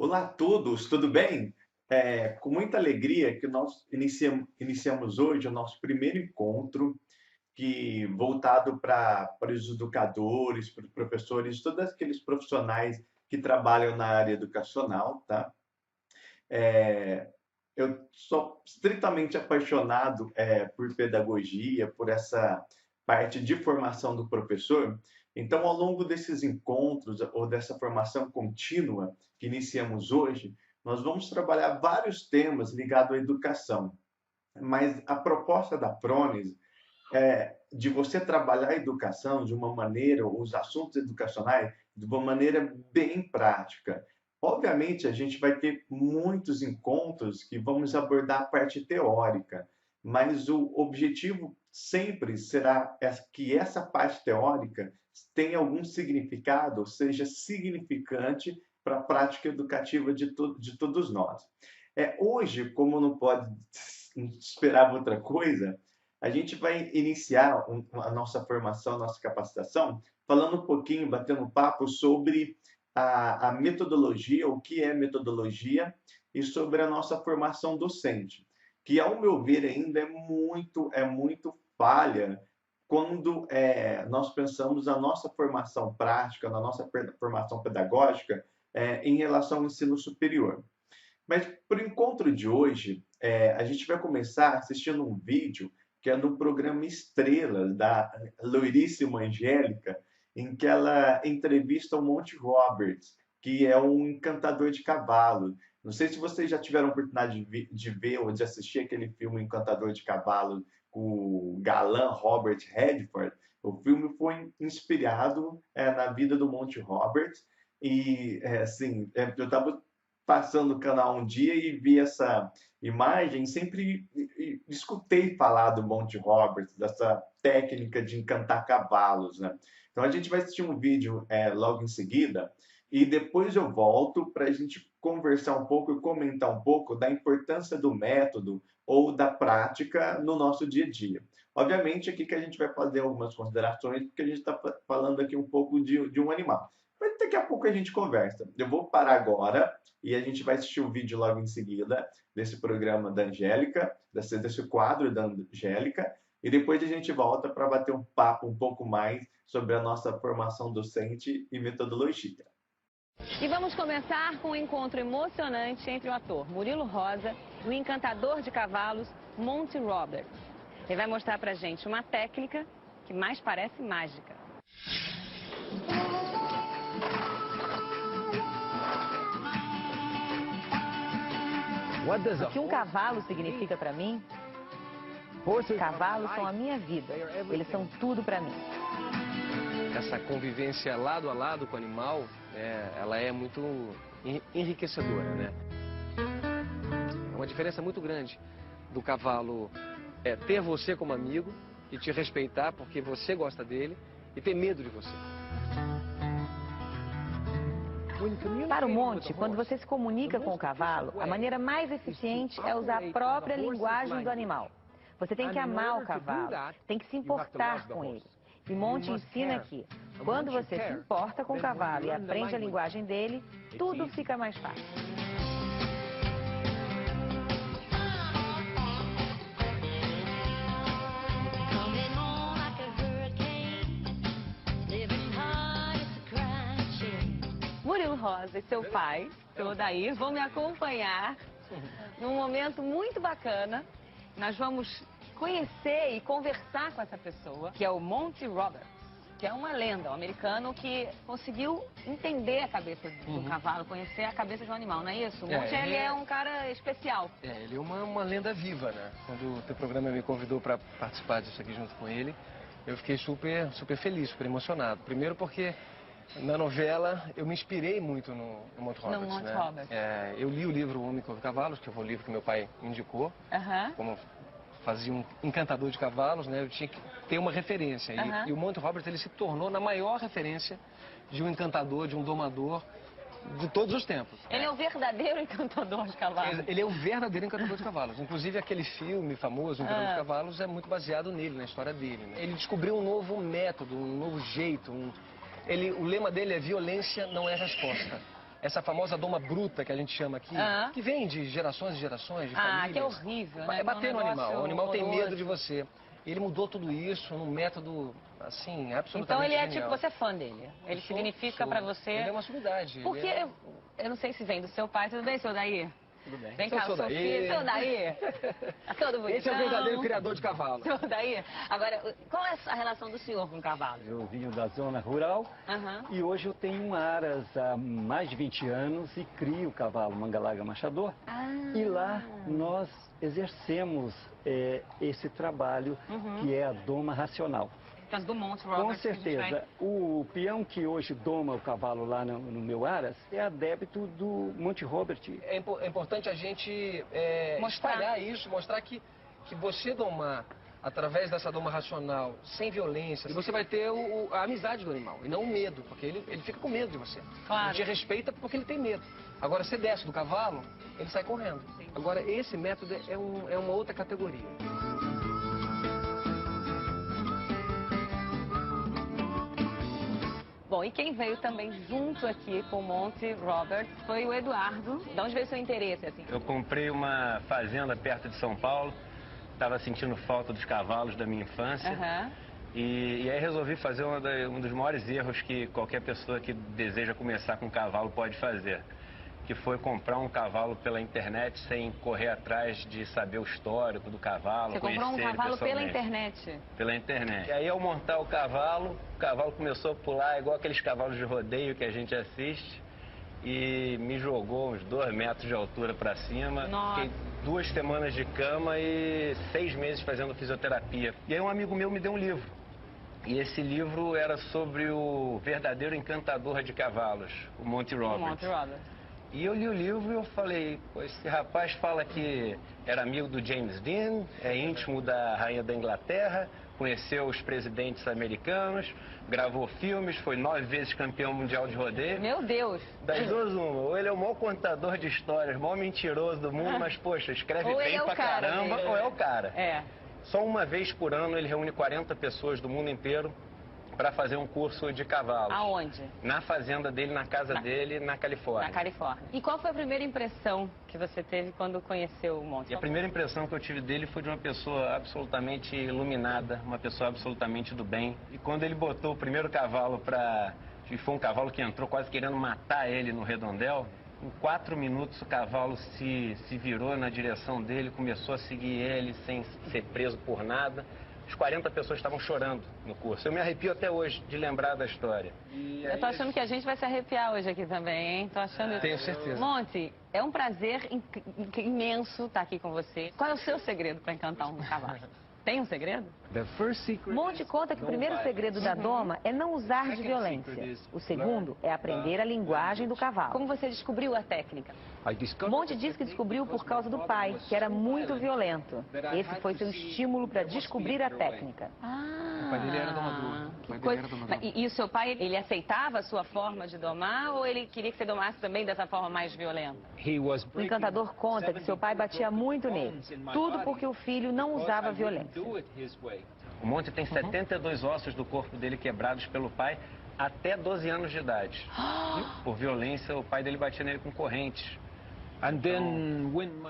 Olá a todos, tudo bem? Com muita alegria que nós iniciamos hoje o nosso primeiro encontro que voltado para os educadores, para os professores, todos aqueles profissionais que trabalham na área educacional, tá? É, eu sou estritamente apaixonado por pedagogia, por essa parte de formação do professor. Então, ao longo desses encontros ou dessa formação contínua que iniciamos hoje, nós vamos trabalhar vários temas ligados à educação. Mas a proposta da Pronis de você trabalhar a educação de uma maneira, os assuntos educacionais, de uma maneira bem prática. Obviamente, a gente vai ter muitos encontros que vamos abordar a parte teórica, mas o objetivo sempre será que essa parte teórica tenha algum significado, ou seja, significante para a prática educativa de todos nós. Hoje, como não pode esperar outra coisa, a gente vai iniciar a nossa formação, a nossa capacitação, falando um pouquinho, batendo um papo sobre a metodologia, o que é metodologia, e sobre a nossa formação docente, que, ao meu ver, ainda é muito falha quando nós pensamos a nossa formação prática, na nossa formação pedagógica, em relação ao ensino superior. Mas para o encontro de hoje, a gente vai começar assistindo um vídeo que é do programa Estrelas, da loiríssima Angélica, em que ela entrevista o Monty Roberts, que é um encantador de cavalo. Não sei se vocês já tiveram a oportunidade de ver ou de assistir aquele filme Encantador de Cavalo com o galã Robert Redford. O filme foi inspirado na vida do Monty Roberts e, assim, eu estava passando o canal um dia e vi essa imagem, sempre escutei falar do Monty Roberts, dessa técnica de encantar cavalos, né? Então a gente vai assistir um vídeo logo em seguida e depois eu volto para a gente conversar um pouco e comentar um pouco da importância do método ou da prática no nosso dia a dia. Obviamente aqui que a gente vai fazer algumas considerações, porque a gente está falando aqui um pouco de um animal. Mas daqui a pouco a gente conversa. Eu vou parar agora e a gente vai assistir o vídeo logo em seguida desse programa da Angélica, desse quadro da Angélica, e depois a gente volta para bater um papo um pouco mais sobre a nossa formação docente e metodologia. E vamos começar com um encontro emocionante entre o ator Murilo Rosa e o encantador de cavalos Monty Roberts. Ele vai mostrar pra gente uma técnica que mais parece mágica. O que um cavalo significa pra mim? Cavalos são a minha vida. Eles são tudo pra mim. Essa convivência lado a lado com o animal, ela é muito enriquecedora, né? É uma diferença muito grande do cavalo ter você como amigo e te respeitar porque você gosta dele e ter medo de você. Para o monte, quando você se comunica com o cavalo, a maneira mais eficiente é usar a própria linguagem do animal. Você tem que amar o cavalo, tem que se importar com ele. E Monty ensina que, quando você se importa com o cavalo e aprende a linguagem dele, tudo fica mais fácil. Murilo Rosa e seu pai, seu Odair, vão me acompanhar num momento muito bacana. Nós vamos conhecer e conversar com essa pessoa, que é o Monty Roberts, que é uma lenda, um americano que conseguiu entender a cabeça do cavalo, conhecer a cabeça de um animal, não é isso? O Monty, ele é um cara especial. Ele é uma lenda viva, né? Quando o teu programa me convidou para participar disso aqui junto com ele, eu fiquei super feliz, super emocionado. Primeiro porque na novela eu me inspirei muito no Monty Roberts. No Monty né? Roberts. Eu li o livro O Homem que Ouve Cavalos, que foi o livro que meu pai indicou, como fazia um encantador de cavalos, né? Eu tinha que ter uma referência. E o Monty Roberts, ele se tornou na maior referência de um encantador, de um domador de todos os tempos. Ele é o verdadeiro encantador de cavalos. Ele é o verdadeiro encantador de cavalos. Inclusive aquele filme famoso, O Encantador de Cavalos, é muito baseado nele, na história dele. Né? Ele descobriu um novo método, um novo jeito. O lema dele é violência não é resposta. essa famosa doma bruta que a gente chama aqui, que vem de gerações e gerações, de que é famílias. horrível, né? É bater no animal. O animal tem horroroso. medo de você. Ele mudou tudo isso num método, assim, absolutamente Então ele é genial. tipo, você é fã dele. Ele significa pra você... Ele é uma sumidade. Porque eu não sei se vem do seu pai. Tudo bem, seu Daí? Tudo bem. Vem cá, seu filho. Seu Daí? Todo bonitão. Esse é o verdadeiro criador de cavalo. Seu Daí? Agora, qual é a relação do senhor com o cavalo? Eu vim da zona rural e hoje eu tenho um aras há mais de 20 anos e crio o cavalo Mangalaga Machador. E lá nós exercemos esse trabalho que é a doma racional. Caso do Monte Robert. Com certeza. O peão que hoje doma o cavalo lá no meu aras é adepto do Monte Robert. É importante a gente espalhar isso, mostrar que você domar através dessa doma racional, sem violência, e você vai ter a amizade do animal, e não o medo, porque ele fica com medo de você. Claro. Ele te respeita porque ele tem medo. Agora, você desce do cavalo, ele sai correndo. Agora, esse método é uma outra categoria. Bom, e quem veio também junto aqui com o Monte Robert foi o Eduardo. De onde veio seu interesse, assim? Eu comprei uma fazenda perto de São Paulo, estava sentindo falta dos cavalos da minha infância. E aí resolvi fazer um dos maiores erros que qualquer pessoa que deseja começar com cavalo pode fazer, que foi comprar um cavalo pela internet sem correr atrás de saber o histórico do cavalo. Você comprou um cavalo pela internet? Pela internet. E aí, ao montar o cavalo começou a pular igual aqueles cavalos de rodeio que a gente assiste e me jogou uns 2 metros de altura para cima. Nossa. Fiquei 2 semanas de cama e 6 meses fazendo fisioterapia. E aí um amigo meu me deu um livro. E esse livro era sobre o verdadeiro encantador de cavalos, o Monty Robert. Monty Robert. E eu li o livro e eu falei, pô, esse rapaz fala que era amigo do James Dean, é íntimo da rainha da Inglaterra, conheceu os presidentes americanos, gravou filmes, foi 9 vezes campeão mundial de rodeio. Meu Deus! Das duas, ou ele é o maior contador de histórias, o maior mentiroso do mundo, mas, poxa, escreve bem pra caramba, ou é o cara. Só uma vez por ano ele reúne 40 pessoas do mundo inteiro para fazer um curso de cavalos. Aonde? Na fazenda dele, na casa dele, na Califórnia. Na Califórnia. E qual foi a primeira impressão que você teve quando conheceu o Monty? E a primeira impressão que eu tive dele foi de uma pessoa absolutamente iluminada, uma pessoa absolutamente do bem. E quando ele botou o primeiro cavalo e foi um cavalo que entrou quase querendo matar ele no redondel, em 4 minutos o cavalo se virou na direção dele, começou a seguir ele sem ser preso por nada. As 40 pessoas estavam chorando no curso. Eu me arrepio até hoje de lembrar da história. Eu tô achando que a gente vai se arrepiar hoje aqui também, hein? Tô achando... Tenho certeza. Monty, é um prazer imenso estar aqui com você. Qual é o seu segredo para encantar um cavalo? Tem um segredo? Monty conta que o primeiro segredo da doma é não usar de violência. O segundo é aprender a linguagem do cavalo. Como você descobriu a técnica? Monty diz que descobriu por causa do pai, que era muito violento. Esse foi seu estímulo para descobrir a técnica. O pai dele era domador. E o seu pai, ele aceitava a sua forma de domar ou ele queria que você domasse também dessa forma mais violenta? O encantador conta que seu pai batia muito nele. Tudo porque o filho não usava violência. O Monty tem 72 ossos do corpo dele quebrados pelo pai até 12 anos de idade. Por violência, o pai dele batia nele com correntes.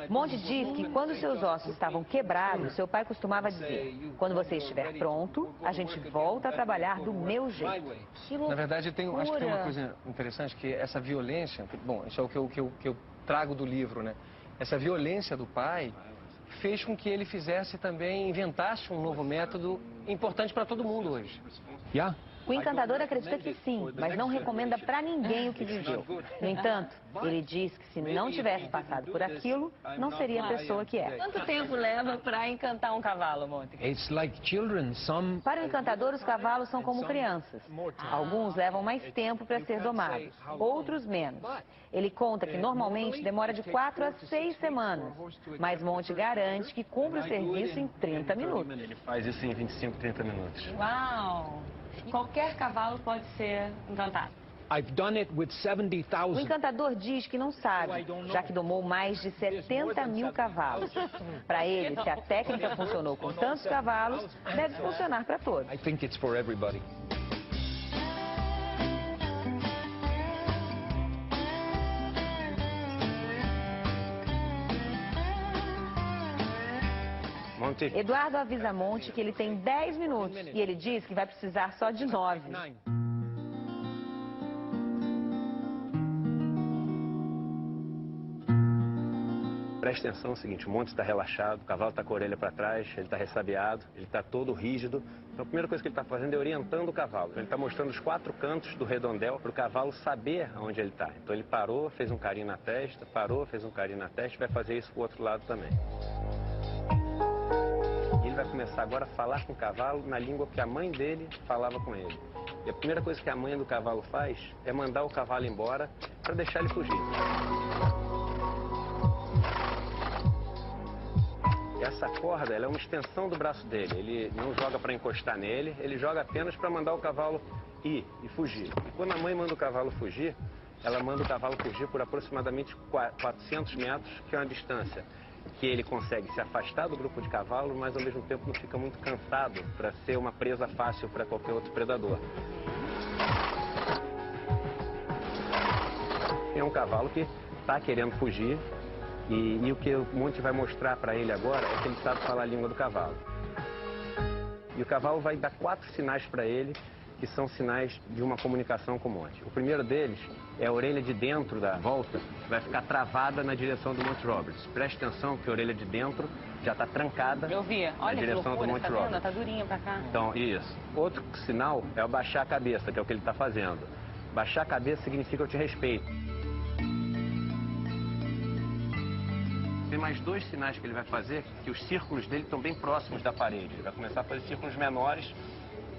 Monty diz que quando seus ossos estavam quebrados, seu pai costumava dizer: quando você estiver pronto, a gente volta a trabalhar do meu jeito. Na verdade, acho que tem uma coisa interessante, que essa violência, bom, isso é o que eu trago do livro, né? Essa violência do pai fez com que ele inventasse um novo método importante para todo mundo hoje. O encantador acredita que sim, mas não recomenda para ninguém o que viveu. No entanto, ele diz que se não tivesse passado por aquilo, não seria a pessoa que é. Quanto tempo leva para encantar um cavalo, Monty? Para o encantador, os cavalos são como crianças. Alguns levam mais tempo para ser domados, outros menos. Ele conta que normalmente demora de 4 a 6 semanas, mas Monty garante que cumpre o serviço em 30 minutos. Ele faz isso em 25, 30 minutos. Uau! Qualquer cavalo pode ser encantado. O encantador diz que não sabe, já que domou mais de 70 mil cavalos. Para ele, se a técnica funcionou com tantos cavalos, deve funcionar para todos. Eduardo avisa Monty que ele tem 10 minutos e ele diz que vai precisar só de 9. Preste atenção, é o seguinte, o Monty está relaxado, o cavalo está com a orelha para trás, ele está ressabiado, ele está todo rígido. Então a primeira coisa que ele está fazendo é orientando o cavalo. Ele está mostrando os 4 cantos do redondel para o cavalo saber onde ele está. Então ele parou, fez um carinho na testa, parou, fez um carinho na testa e vai fazer isso para o outro lado também. E ele vai começar agora a falar com o cavalo na língua que a mãe dele falava com ele. E a primeira coisa que a mãe do cavalo faz é mandar o cavalo embora para deixar ele fugir. Essa corda, ela é uma extensão do braço dele. Ele não joga para encostar nele, ele joga apenas para mandar o cavalo ir e fugir. E quando a mãe manda o cavalo fugir, ela manda o cavalo fugir por aproximadamente 400 metros, que é uma distância que ele consegue se afastar do grupo de cavalo, mas ao mesmo tempo não fica muito cansado para ser uma presa fácil para qualquer outro predador. É um cavalo que está querendo fugir. E o que o Monty vai mostrar para ele agora é que ele sabe falar a língua do cavalo. E o cavalo vai dar 4 sinais para ele, que são sinais de uma comunicação com o Monty. O primeiro deles é a orelha de dentro da volta, que vai ficar travada na direção do Monty Roberts. Preste atenção que a orelha de dentro já está trancada na direção do Monty Roberts. Tá durinha pra cá. Então, isso. Outro sinal é o baixar a cabeça, que é o que ele está fazendo. Baixar a cabeça significa eu te respeito. Tem mais 2 sinais que ele vai fazer, que os círculos dele estão bem próximos da parede. Ele vai começar a fazer círculos menores,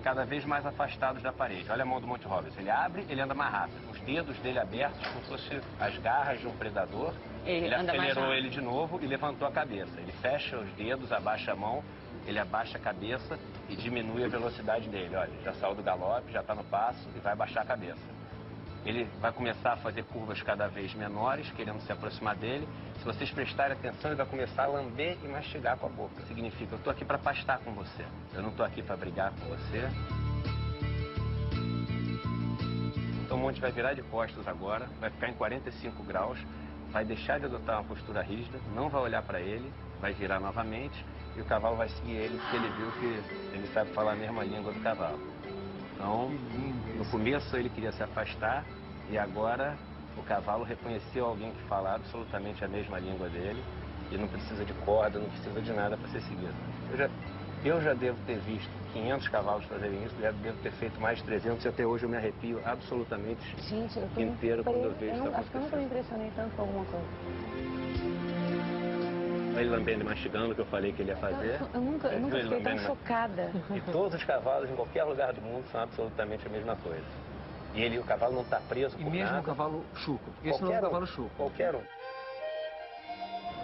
cada vez mais afastados da parede. Olha a mão do Monty Roberts. Ele abre, ele anda mais rápido. Os dedos dele abertos, como se fossem as garras de um predador. Ele acelerou ele de novo e levantou a cabeça. Ele fecha os dedos, abaixa a mão, ele abaixa a cabeça e diminui a velocidade dele. Olha, já saiu do galope, já está no passo e vai baixar a cabeça. Ele vai começar a fazer curvas cada vez menores, querendo se aproximar dele. Se vocês prestarem atenção, ele vai começar a lamber e mastigar com a boca. Significa, eu estou aqui para pastar com você. Eu não estou aqui para brigar com você. Então o Monty vai virar de costas agora, vai ficar em 45 graus, vai deixar de adotar uma postura rígida, não vai olhar para ele, vai virar novamente e o cavalo vai seguir ele, porque ele viu que ele sabe falar a mesma língua do cavalo. Então, no começo ele queria se afastar e agora o cavalo reconheceu alguém que fala absolutamente a mesma língua dele e não precisa de corda, não precisa de nada para ser seguido. Eu já devo ter visto 500 cavalos fazerem isso, já devo ter feito mais de 300 e até hoje eu me arrepio absolutamente inteiro quando eu vejo isso acontecer. Acho que eu nunca me impressionei tanto com alguma coisa. Ele lambendo e mastigando, que eu falei que ele ia fazer. Eu nunca fiquei tão chocada. E todos os cavalos, em qualquer lugar do mundo, são absolutamente a mesma coisa. E o cavalo não está preso por nada. E mesmo o cavalo chuco. Esse não é o cavalo chuco. Qualquer um.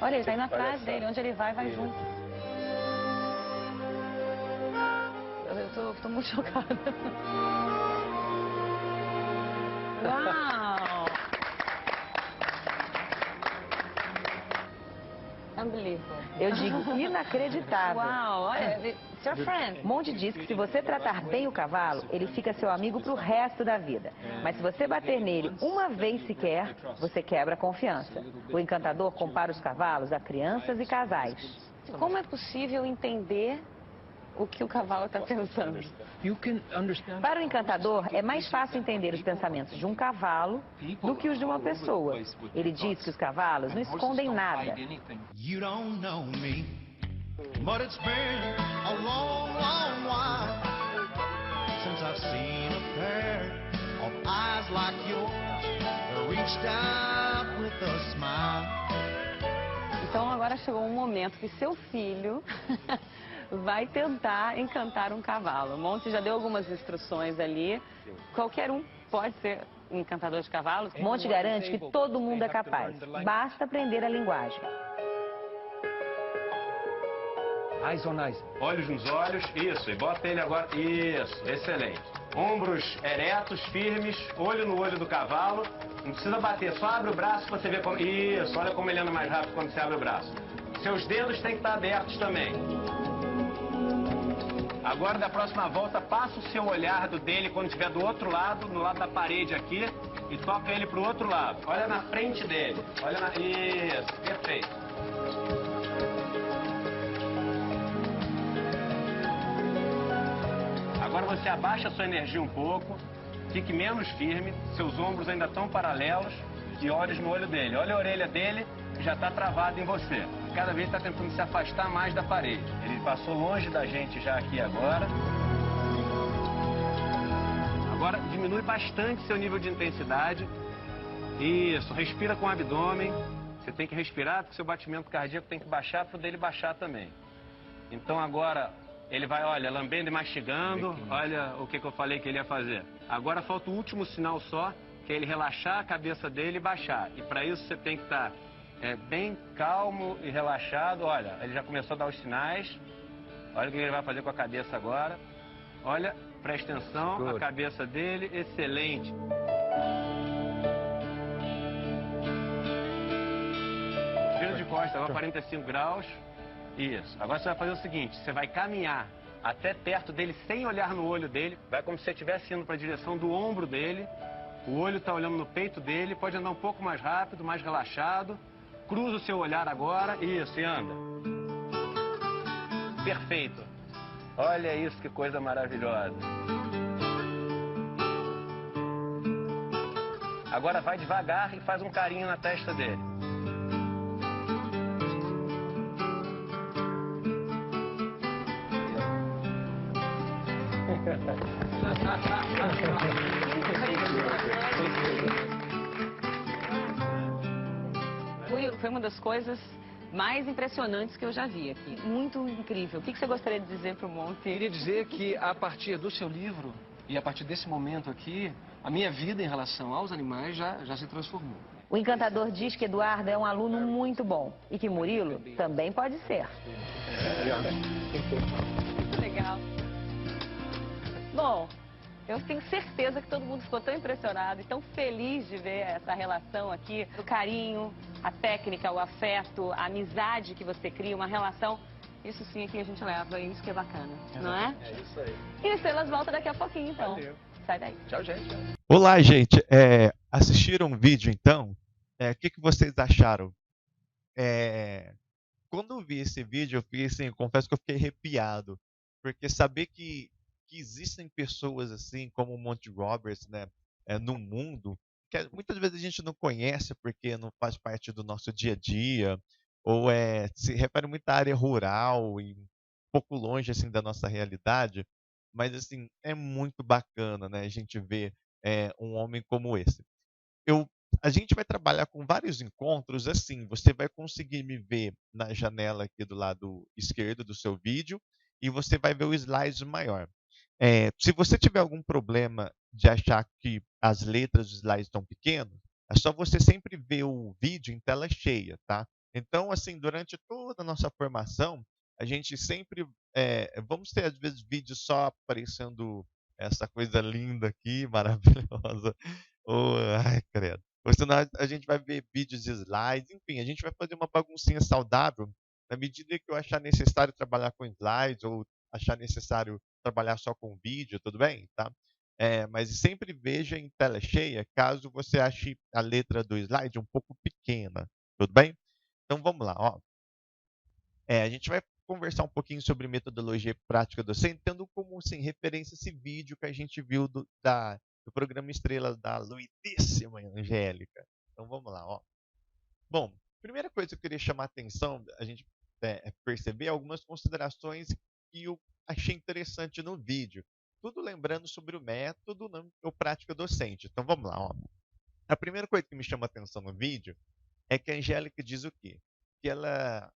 Olha, ele está indo atrás dele. Onde ele vai junto. Eu tô muito chocada. Uau! Eu digo inacreditável. Uau, olha, it's your friend. Monty diz que se você tratar bem o cavalo, ele fica seu amigo pro resto da vida. Mas se você bater nele uma vez sequer, você quebra a confiança. O encantador compara os cavalos a crianças e casais. Como é possível entender o que o cavalo está pensando? Para o encantador, é mais fácil entender os pensamentos de um cavalo do que os de uma pessoa. Ele diz que os cavalos não escondem nada. Então agora chegou um momento que seu filho vai tentar encantar um cavalo. O Monty já deu algumas instruções ali. Qualquer um pode ser um encantador de cavalos. Monty garante que todo mundo é capaz. Basta aprender a linguagem. Eyes on eyes. Olhos nos olhos, isso. E bota ele agora. Isso, excelente. Ombros eretos, firmes, olho no olho do cavalo. Não precisa bater, só abre o braço para você ver como... Isso, olha como ele anda mais rápido quando você abre o braço. Seus dedos têm que estar abertos também. Agora, da próxima volta, passa o seu olhar dele quando estiver do outro lado, no lado da parede aqui, e toca ele pro outro lado. Olha na frente dele. Olha na... Isso, perfeito. Agora você abaixa a sua energia um pouco, fique menos firme, seus ombros ainda estão paralelos e olhos no olho dele. Olha a orelha dele, que já está travada em você. Cada vez está tentando se afastar mais da parede. Ele passou longe da gente já aqui agora. Agora diminui bastante seu nível de intensidade. Isso, respira com o abdômen. Você tem que respirar porque seu batimento cardíaco tem que baixar para o dele baixar também. Então agora ele vai, olha, lambendo e mastigando. Olha o que eu falei que ele ia fazer. Agora falta o último sinal só, que é ele relaxar a cabeça dele e baixar. E para isso você tem que estar bem calmo e relaxado. Olha, ele já começou a dar os sinais. Olha o que ele vai fazer com a cabeça agora. Olha, presta atenção, a cabeça dele, excelente. Vira de costas, agora 45 graus. Isso. Agora você vai fazer o seguinte, você vai caminhar até perto dele sem olhar no olho dele. Vai como se você estivesse indo para a direção do ombro dele. O olho está olhando no peito dele. Pode andar um pouco mais rápido, mais relaxado. Cruza o seu olhar agora. Isso, e anda. Perfeito. Olha isso, que coisa maravilhosa. Agora vai devagar e faz um carinho na testa dele. Foi uma das coisas mais impressionantes que eu já vi aqui. Muito incrível. O que você gostaria de dizer para o Monty? Eu queria dizer que a partir do seu livro e a partir desse momento aqui, a minha vida em relação aos animais já se transformou. O encantador diz que Eduardo é um aluno muito bom e que Murilo também pode ser. Legal. Bom, eu tenho certeza que todo mundo ficou tão impressionado e tão feliz de ver essa relação aqui, o carinho, a técnica, o afeto, a amizade que você cria, uma relação. Isso sim é que a gente leva, isso que é bacana, não é? É isso aí. E o Estrelas volta daqui a pouquinho, então. Valeu. Sai daí. Tchau, gente. Olá, gente. Assistiram o vídeo, então? O que vocês acharam? Quando eu vi esse vídeo, eu fiquei assim, confesso que eu fiquei arrepiado. Porque saber que existem pessoas assim, como o Monty Roberts, né, no mundo, que muitas vezes a gente não conhece porque não faz parte do nosso dia a dia, ou se refere muito à área rural e um pouco longe assim da nossa realidade, mas assim, é muito bacana, né, a gente ver um homem como esse. A gente vai trabalhar com vários encontros assim, você vai conseguir me ver na janela aqui do lado esquerdo do seu vídeo e você vai ver o slide maior. Se você tiver algum problema de achar que as letras dos slides estão pequenas, é só você sempre ver o vídeo em tela cheia, tá? Então, assim, durante toda a nossa formação, a gente sempre vamos ter, às vezes, vídeos só aparecendo essa coisa linda aqui, maravilhosa. Ai, credo. Ou senão a gente vai ver vídeos de slides, enfim, a gente vai fazer uma baguncinha saudável na medida que eu achar necessário trabalhar com slides ou achar necessário trabalhar só com vídeo, tudo bem? Tá? Mas sempre veja em tela cheia, caso você ache a letra do slide um pouco pequena, tudo bem? Então vamos lá, ó. A gente vai conversar um pouquinho sobre metodologia e prática docente, tendo como assim, referência esse vídeo que a gente viu do programa Estrelas da Luidíssima Angélica. Então vamos lá, ó. Bom, primeira coisa que eu queria chamar a atenção, a gente perceber algumas considerações que eu achei interessante no vídeo. Tudo lembrando sobre o método ou prática docente. Então vamos lá, ó. A primeira coisa que me chama a atenção no vídeo é que a Angélica diz o quê? Que ela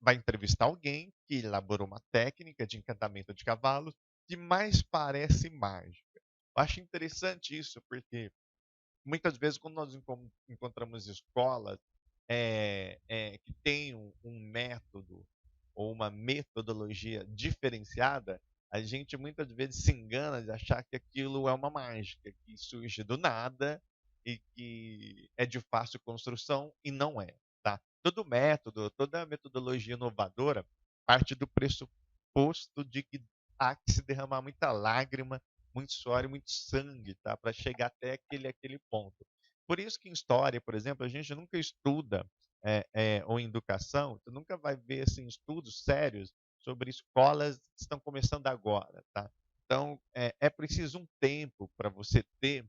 vai entrevistar alguém que elaborou uma técnica de encantamento de cavalos que mais parece mágica. Eu acho interessante isso, porque muitas vezes quando nós encontramos escolas que têm um método ou uma metodologia diferenciada, a gente muitas vezes se engana de achar que aquilo é uma mágica, que surge do nada e que é de fácil construção, e não é. Tá? Todo método, toda metodologia inovadora parte do pressuposto de que há que se derramar muita lágrima, muito suor e muito sangue, tá? Para chegar até aquele ponto. Por isso que em história, por exemplo, a gente nunca estuda, ou em educação, você nunca vai ver assim, estudos sérios sobre escolas que estão começando agora. Tá? Então, é preciso um tempo para você ter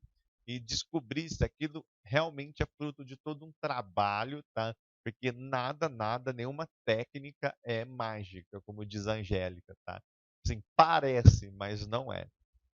e descobrir se aquilo realmente é fruto de todo um trabalho, tá? Porque nada, nenhuma técnica é mágica, como diz a Angélica, tá? Assim, parece, mas não é.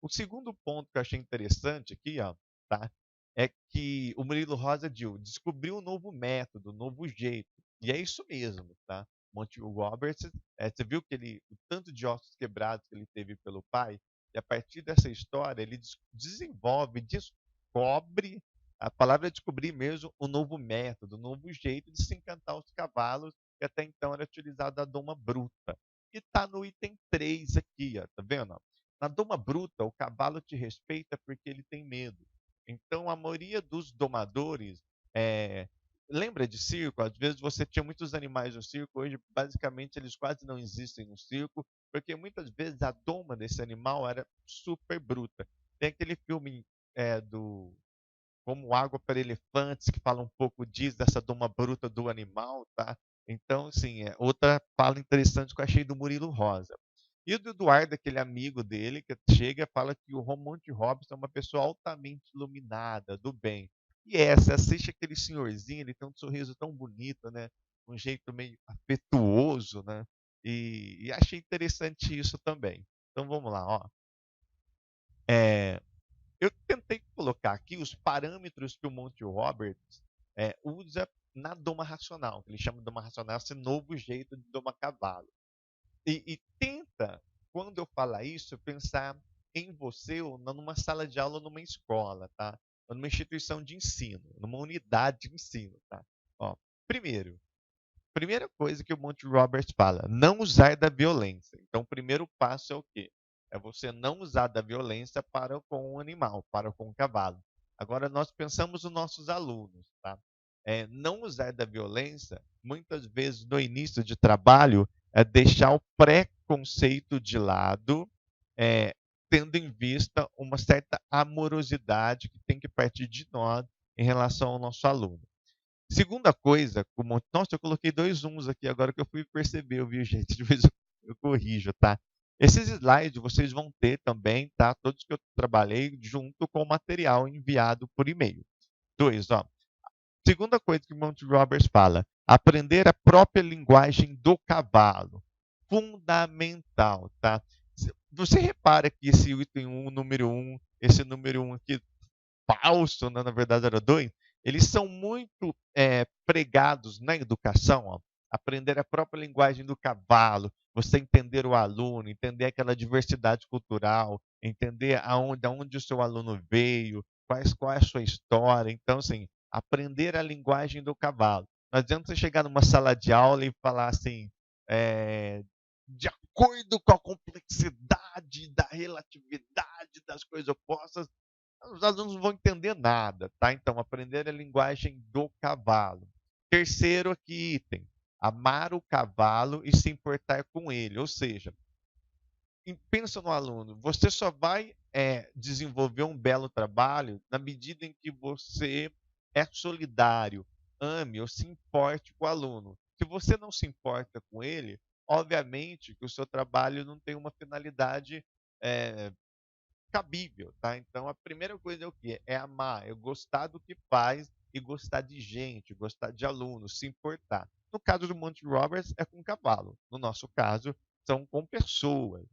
O segundo ponto que eu achei interessante aqui, ó, tá? É que o Murilo Rosa descobriu um novo método, um novo jeito. E é isso mesmo, tá? Monty Roberts, você viu que o tanto de ossos quebrados que ele teve pelo pai, e a partir dessa história ele desenvolve, descobre, a palavra é descobrir mesmo, um novo método, um novo jeito de se encantar os cavalos, que até então era utilizado a doma bruta. E está no item 3 aqui, ó, tá vendo? Na doma bruta, o cavalo te respeita porque ele tem medo. Então, a maioria dos domadores lembra de circo? Às vezes você tinha muitos animais no circo, hoje basicamente eles quase não existem no circo, porque muitas vezes a doma desse animal era super bruta. Tem aquele filme do Como Água para Elefantes, que fala um pouco disso, dessa doma bruta do animal, tá? Então, assim, outra fala interessante que eu achei do Murilo Rosa. E o do Eduardo, aquele amigo dele, que chega e fala que o Monty Robson é uma pessoa altamente iluminada, do bem. E assiste aquele senhorzinho, ele tem um sorriso tão bonito, né? Um jeito meio afetuoso, né? E achei interessante isso também. Então vamos lá, ó. Eu tentei colocar aqui os parâmetros que o Monty Roberts usa na doma racional, que ele chama de doma racional, esse novo jeito de domar cavalo. E tenta, quando eu falar isso, pensar em você ou numa sala de aula ou numa escola, tá? Ou numa instituição de ensino, numa unidade de ensino, tá? Ó, primeira coisa que o Monty Roberts fala, não usar da violência. Então, o primeiro passo é o quê? É você não usar da violência para com o animal, para com o cavalo. Agora, nós pensamos nos nossos alunos, tá? Não usar da violência, muitas vezes no início de trabalho, é deixar o preconceito de lado, tendo em vista uma certa amorosidade que tem que partir de nós em relação ao nosso aluno. Segunda coisa, nossa, eu coloquei 2 uns aqui agora que eu fui perceber, viu, gente? De vez eu corrijo, tá? Esses slides vocês vão ter também, tá? Todos que eu trabalhei junto com o material enviado por e-mail. 2, ó. Segunda coisa que o Monty Roberts fala, aprender a própria linguagem do cavalo. Fundamental, tá? Você repara que esse item 1, número 1, esse número 1 aqui, falso, né? Na verdade era 2, eles são muito pregados na educação, ó. Aprender a própria linguagem do cavalo, você entender o aluno, entender aquela diversidade cultural, entender aonde o seu aluno veio, qual é a sua história. Então, assim, aprender a linguagem do cavalo. Não adianta você chegar numa sala de aula e falar assim, de acordo com a complexidade da relatividade das coisas opostas, os alunos não vão entender nada, tá? Então, aprender a linguagem do cavalo. Terceiro aqui item, amar o cavalo e se importar com ele. Ou seja, pensa no aluno, você só vai desenvolver um belo trabalho na medida em que você é solidário, ame ou se importe com o aluno. Se você não se importa com ele, obviamente que o seu trabalho não tem uma finalidade cabível, tá? Então, a primeira coisa é o quê? É amar, é gostar do que faz e gostar de gente, gostar de alunos, se importar. No caso do Monty Roberts, é com cavalo. No nosso caso, são com pessoas.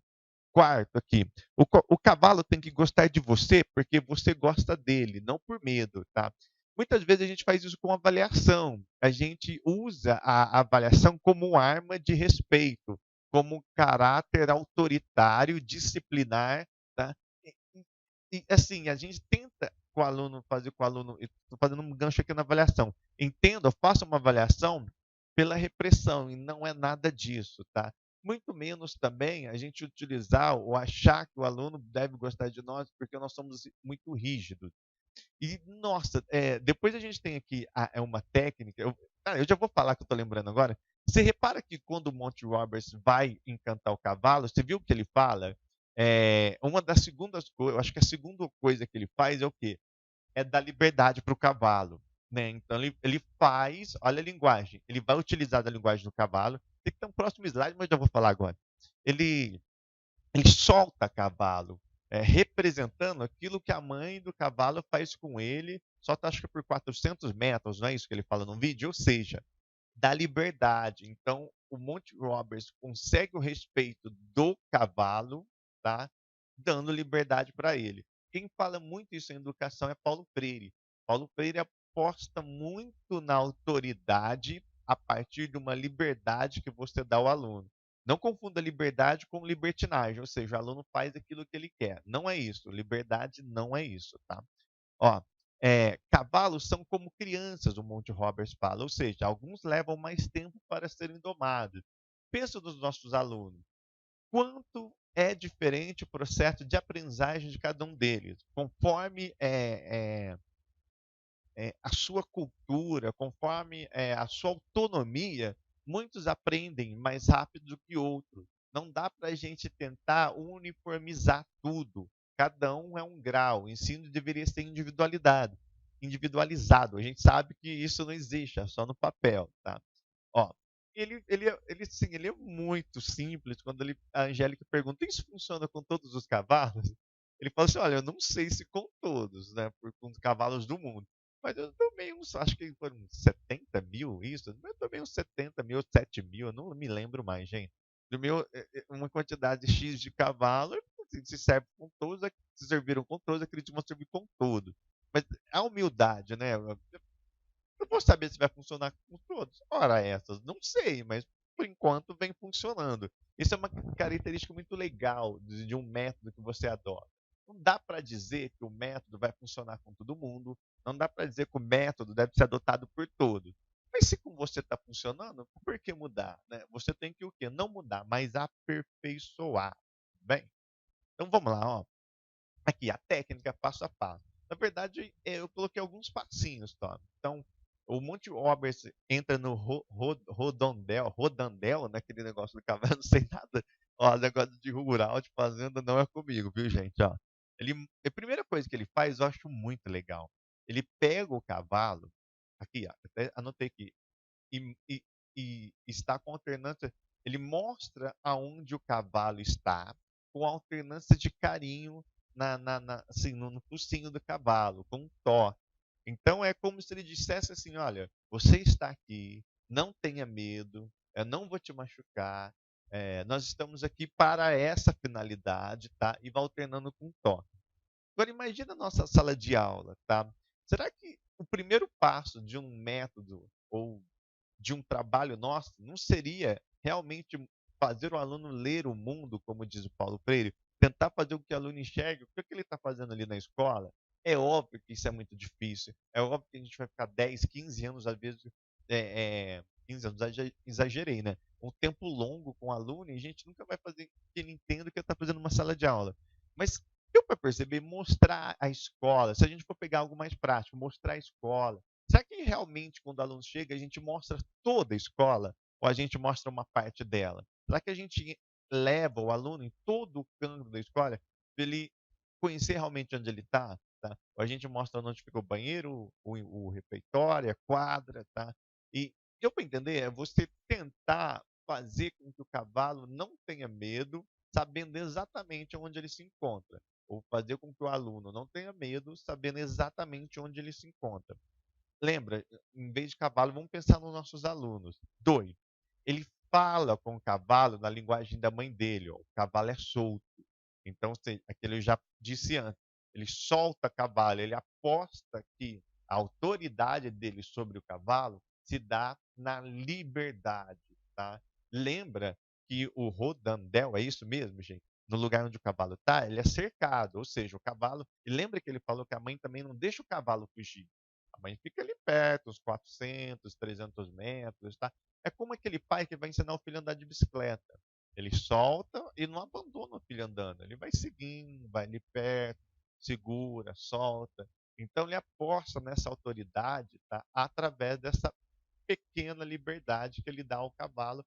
Quarto aqui, o cavalo tem que gostar de você porque você gosta dele, não por medo, tá? Muitas vezes a gente faz isso com avaliação. A gente usa a avaliação como arma de respeito, como caráter autoritário, disciplinar, tá? E assim, a gente tenta com o aluno fazer com o aluno, estou fazendo um gancho aqui na avaliação. Entenda, faça uma avaliação pela repressão e não é nada disso, tá? Muito menos também a gente utilizar ou achar que o aluno deve gostar de nós porque nós somos muito rígidos. E, nossa, depois a gente tem aqui uma técnica, eu já vou falar que eu estou lembrando agora. Você repara que quando o Monty Roberts vai encantar o cavalo, você viu o que ele fala? Uma das segundas coisas, eu acho que a segunda coisa que ele faz é o quê? É dar liberdade para o cavalo. Né? Então ele faz, olha a linguagem, ele vai utilizar a linguagem do cavalo. Tem que ter um próximo slide, mas eu já vou falar agora. Ele ele solta cavalo, representando aquilo que a mãe do cavalo faz com ele, solta acho que por 400 metros, não é isso que ele fala no vídeo? Ou seja, da liberdade. Então, o Monty Roberts consegue o respeito do cavalo, tá? Dando liberdade para ele. Quem fala muito isso em educação é Paulo Freire. Paulo Freire aposta muito na autoridade a partir de uma liberdade que você dá ao aluno. Não confunda liberdade com libertinagem, ou seja, o aluno faz aquilo que ele quer. Não é isso. Liberdade não é isso, tá? Ó, cavalos são como crianças, o Monty Roberts fala, ou seja, alguns levam mais tempo para serem domados. Pensa nos nossos alunos. Quanto é diferente o processo de aprendizagem de cada um deles, conforme a sua cultura, conforme a sua autonomia, muitos aprendem mais rápido do que outros. Não dá para a gente tentar uniformizar tudo. Cada um é um grau. O ensino deveria ser individualizado. A gente sabe que isso não existe, é só no papel, tá? Ó, sim, ele é muito simples. Quando a Angélica pergunta, isso funciona com todos os cavalos? Ele fala assim, olha, eu não sei se com todos, né? Com os cavalos do mundo. Mas eu tomei uns, acho que foram 70 mil, isso. Eu tomei uns 70 mil, 7 mil, eu não me lembro mais, gente. Do meu, uma quantidade X de cavalo, se serve com todos, se serviram com todos, acredito que vão servir com todos. Mas a humildade, né? Eu vou saber se vai funcionar com todos. Ora, essas, não sei, mas por enquanto vem funcionando. Isso é uma característica muito legal de um método que você adota. Não dá para dizer que o método vai funcionar com todo mundo, não dá para dizer que o método deve ser adotado por todos. Mas se com você está funcionando, por que mudar? Né? Você tem que o quê? Não mudar, mas aperfeiçoar. Bem, então vamos lá, ó. Aqui, a técnica passo a passo. Na verdade, eu coloquei alguns passinhos, Tom. Então, o Monty Roberts entra no rodandel, naquele negócio do cavalo, não sei nada. Ó, negócio de rural, de fazenda, não é comigo, viu, gente? Ó, a primeira coisa que ele faz, eu acho muito legal. Ele pega o cavalo, aqui, ó, até anotei aqui, e, e está com alternância. Ele mostra aonde o cavalo está, com alternância de carinho assim, no focinho do cavalo, com um toque. Então é como se ele dissesse assim: olha, você está aqui, não tenha medo, eu não vou te machucar, nós estamos aqui para essa finalidade, tá? E vai alternando com toque. Agora imagina a nossa sala de aula, tá? Será que o primeiro passo de um método ou de um trabalho nosso não seria realmente fazer o aluno ler o mundo, como diz o Paulo Freire, tentar fazer o que o aluno enxergue, o que ele está fazendo ali na escola? É óbvio que isso é muito difícil, é óbvio que a gente vai ficar 10, 15 anos, às vezes, 15 anos, exagerei, né? Um tempo longo com o aluno e a gente nunca vai fazer que ele entenda o que ele está fazendo numa sala de aula. Mas deu para perceber, mostrar a escola, se a gente for pegar algo mais prático, mostrar a escola. Será que realmente, quando o aluno chega, a gente mostra toda a escola ou a gente mostra uma parte dela? Será que a gente leva o aluno em todo o canto da escola para ele conhecer realmente onde ele está? Tá? Ou a gente mostra onde fica o banheiro, o refeitório, a quadra, tá? E eu para entender é você tentar fazer com que o cavalo não tenha medo, sabendo exatamente onde ele se encontra. Ou fazer com que o aluno não tenha medo, sabendo exatamente onde ele se encontra. Lembra, em vez de cavalo, vamos pensar nos nossos alunos. 2. Ele fala com o cavalo na linguagem da mãe dele. Ó. O cavalo é solto. Então, aquilo eu já disse antes. Ele solta cavalo, ele aposta que a autoridade dele sobre o cavalo se dá na liberdade. Tá? Lembra que o rodandel, é isso mesmo, gente? No lugar onde o cavalo está, ele é cercado. Ou seja, o cavalo... E lembra que ele falou que a mãe também não deixa o cavalo fugir. A mãe fica ali perto, uns 400, 300 metros, tá? É como aquele pai que vai ensinar o filho a andar de bicicleta. Ele solta e não abandona o filho andando. Ele vai seguindo, vai ali perto, segura, solta. Então ele aposta nessa autoridade, tá? Através dessa pequena liberdade que ele dá ao cavalo.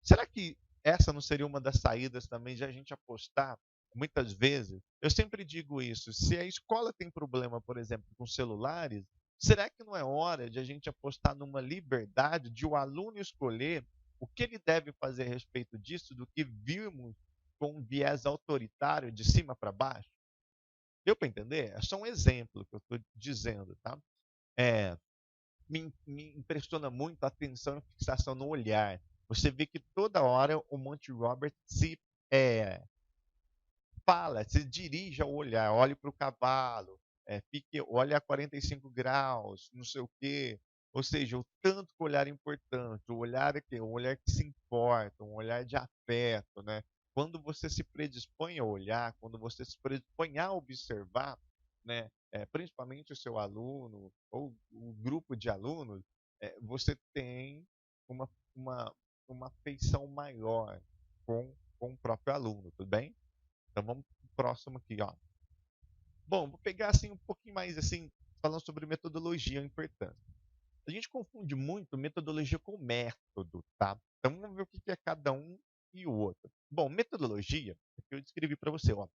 Será que essa não seria uma das saídas também de a gente apostar? Muitas vezes, eu sempre digo isso, se a escola tem problema, por exemplo, com celulares, será que não é hora de a gente apostar numa liberdade de o aluno escolher o que ele deve fazer a respeito disso, do que vimos com um viés autoritário de cima para baixo. Deu para entender? É só um exemplo que eu estou dizendo, tá? Me impressiona muito a atenção e fixação no olhar. Você vê que toda hora o Monty Roberts se fala, se dirige ao olhar, olhe para o cavalo, olhe a 45 graus, não sei o quê. Ou seja, o tanto que o olhar é importante, o olhar é um olhar que se importa, um olhar de afeto, né? Quando você se predispõe a olhar, quando você se predispõe a observar, né, principalmente o seu aluno ou o grupo de alunos, você tem uma afeição maior com o próprio aluno, tudo bem? Então vamos pro próximo aqui, ó. Bom, vou pegar assim um pouquinho mais assim, falando sobre metodologia, a importância. A gente confunde muito metodologia com método, tá? Então vamos ver o que é cada um e o outro. Bom, metodologia, é o que eu descrevi para você, ó.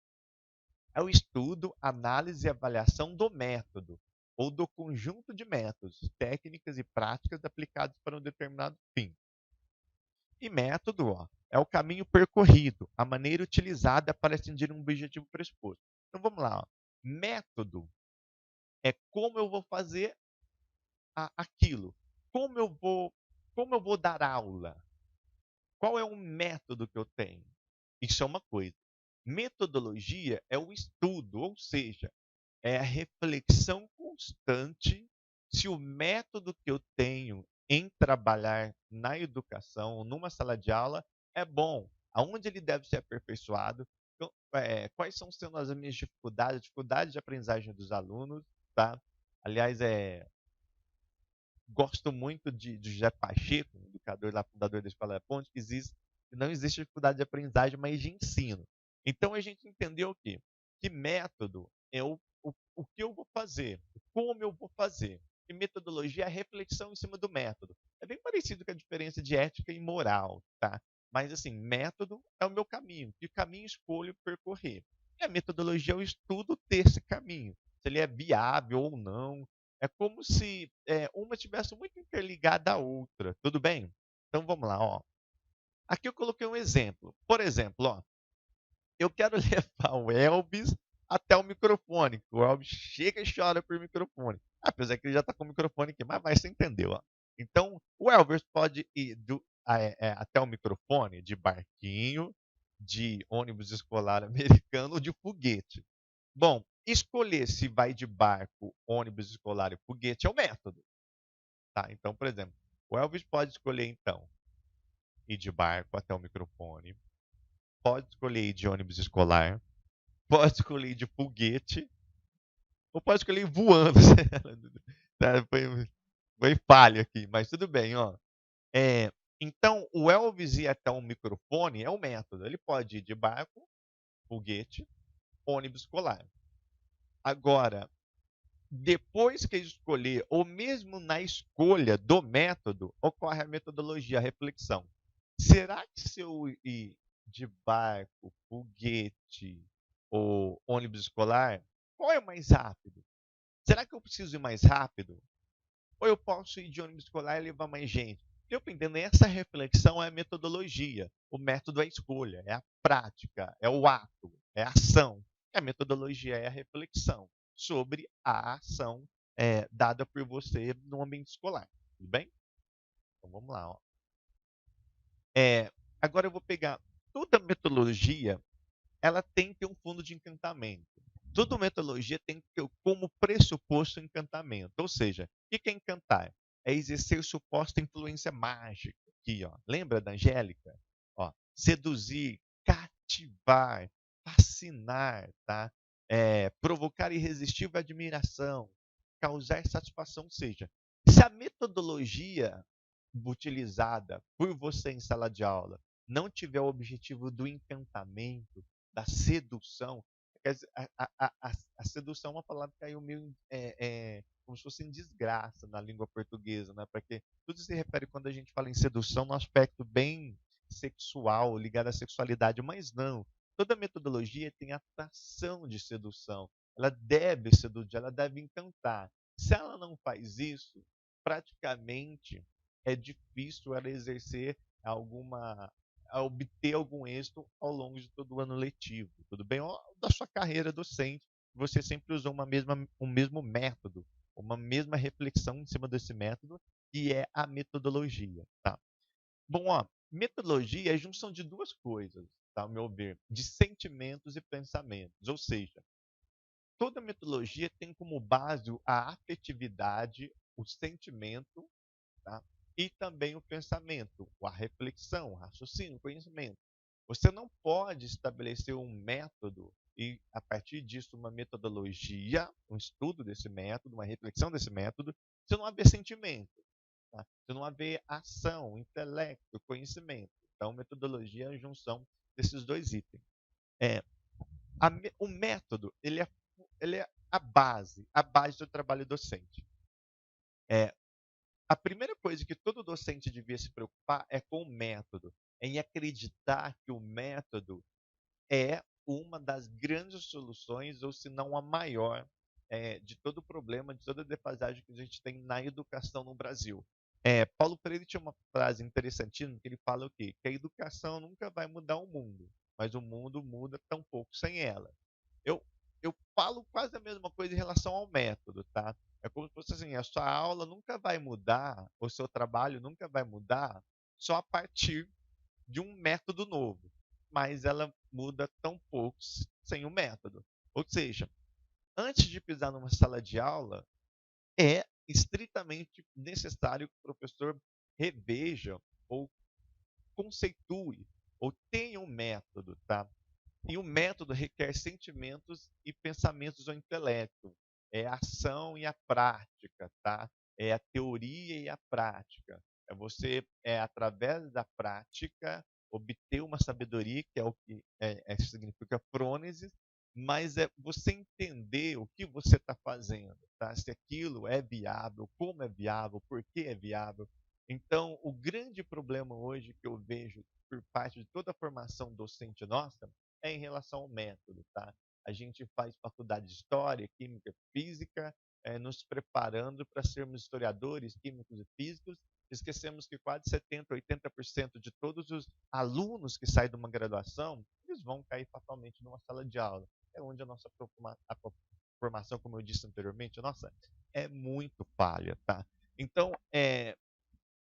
É o estudo, análise e avaliação do método, ou do conjunto de métodos, técnicas e práticas aplicados para um determinado fim. E método, ó, é o caminho percorrido, a maneira utilizada para atingir um objetivo pressuposto. Então vamos lá, ó. Método é como eu vou fazer aquilo, como eu vou dar aula, qual é o método que eu tenho. Isso é uma coisa. Metodologia é o estudo, ou seja, é a reflexão constante se o método que eu tenho em trabalhar na educação, numa sala de aula, é bom, aonde ele deve ser aperfeiçoado, quais são sendo as minhas dificuldades de aprendizagem dos alunos, tá? Aliás, gosto muito de José Pacheco, educador lá, fundador da Escola da Ponte, que não existe dificuldade de aprendizagem, mas de ensino. Então a gente entendeu o quê? Que método é o que eu vou fazer, como eu vou fazer. E metodologia é a reflexão em cima do método. É bem parecido com a diferença de ética e moral, tá? Mas assim, método é o meu caminho, que caminho escolho percorrer. E a metodologia é o estudo desse caminho, se ele é viável ou não. É como se uma estivesse muito interligada à outra, tudo bem? Então vamos lá, ó. Aqui eu coloquei um exemplo. Por exemplo, ó, eu quero levar o Elvis até o microfone. O Elvis chega e chora por microfone. Apesar que ele já está com o microfone aqui, mas você entendeu, ó. Então, o Elvis pode ir até o microfone de barquinho, de ônibus escolar americano ou de foguete. Bom, escolher se vai de barco, ônibus escolar e foguete é o método. Tá? Então, por exemplo, o Elvis pode escolher, então, ir de barco até o microfone, pode escolher ir de ônibus escolar, pode escolher ir de foguete, ou pode escolher ir voando. Foi falha aqui, mas tudo bem, ó. Então, o Elvis ir até um microfone é o método. Ele pode ir de barco, foguete, ônibus escolar. Agora, depois que escolher, ou mesmo na escolha do método, ocorre a metodologia, a reflexão. Será que se eu ir de barco, foguete ou ônibus escolar, qual é o mais rápido? Será que eu preciso ir mais rápido? Ou eu posso ir de ônibus escolar e levar mais gente? Deu para entender? Essa reflexão é a metodologia. O método é a escolha, é a prática, é o ato, é a ação. E a metodologia é a reflexão sobre a ação dada por você no ambiente escolar. Tudo bem? Então vamos lá. Ó. Agora eu vou pegar toda metodologia, ela tem que ter um fundo de encantamento. Toda metodologia tem que ter como pressuposto o encantamento. Ou seja, o que é encantar? É exercer suposta influência mágica. Aqui, ó. Lembra da Angélica? Ó, seduzir, cativar, fascinar, tá? Provocar irresistível admiração, causar satisfação. Ou seja, se a metodologia utilizada por você em sala de aula não tiver o objetivo do encantamento, da sedução, a sedução é uma palavra que caiu meio como se fosse em desgraça na língua portuguesa, né? Porque tudo se refere quando a gente fala em sedução no aspecto bem sexual, ligado à sexualidade, mas não. Toda metodologia tem atração de sedução. Ela deve seduzir, ela deve encantar. Se ela não faz isso, praticamente é difícil ela exercer a obter algum êxito ao longo de todo o ano letivo, tudo bem? Ou da sua carreira docente, você sempre usou um mesmo método, uma mesma reflexão em cima desse método, que é a metodologia, tá? Bom, ó, metodologia é a junção de duas coisas, tá, ao meu ver, de sentimentos e pensamentos, ou seja, toda metodologia tem como base a afetividade, o sentimento, tá? E também o pensamento, a reflexão, o raciocínio, o conhecimento. Você não pode estabelecer um método e, a partir disso, uma metodologia, um estudo desse método, uma reflexão desse método, se não haver sentimento, tá? Se não haver ação, intelecto, conhecimento. Então, metodologia é a junção desses dois itens. É, o método, ele é a base do trabalho docente. A primeira coisa que todo docente devia se preocupar é com o método, em acreditar que o método é uma das grandes soluções, ou se não a maior, de todo o problema, de toda a defasagem que a gente tem na educação no Brasil. Paulo Freire tinha uma frase interessantíssima que ele fala o quê? Que a educação nunca vai mudar o mundo, mas o mundo muda tão pouco sem ela. Eu falo quase a mesma coisa em relação ao método, tá? É como se fosse assim, a sua aula nunca vai mudar, o seu trabalho nunca vai mudar só a partir de um método novo, mas ela muda tão pouco sem o método. Ou seja, antes de pisar numa sala de aula, é estritamente necessário que o professor reveja ou conceitue ou tenha um método, tá? E o método requer sentimentos e pensamentos ao intelecto. É a ação e a prática, tá? É a teoria e a prática. É você, através da prática, obter uma sabedoria, que é o que significa frônesis, mas é você entender o que você está fazendo, tá? Se aquilo é viável, como é viável, por que é viável. Então, o grande problema hoje que eu vejo por parte de toda a formação docente nossa é em relação ao método, tá? A gente faz faculdade de História, Química, Física, nos preparando para sermos historiadores, químicos e físicos. Esquecemos que quase 70%, 80% de todos os alunos que saem de uma graduação, eles vão cair fatalmente numa sala de aula. É onde a nossa formação, como eu disse anteriormente, nossa, é muito falha, tá? Então,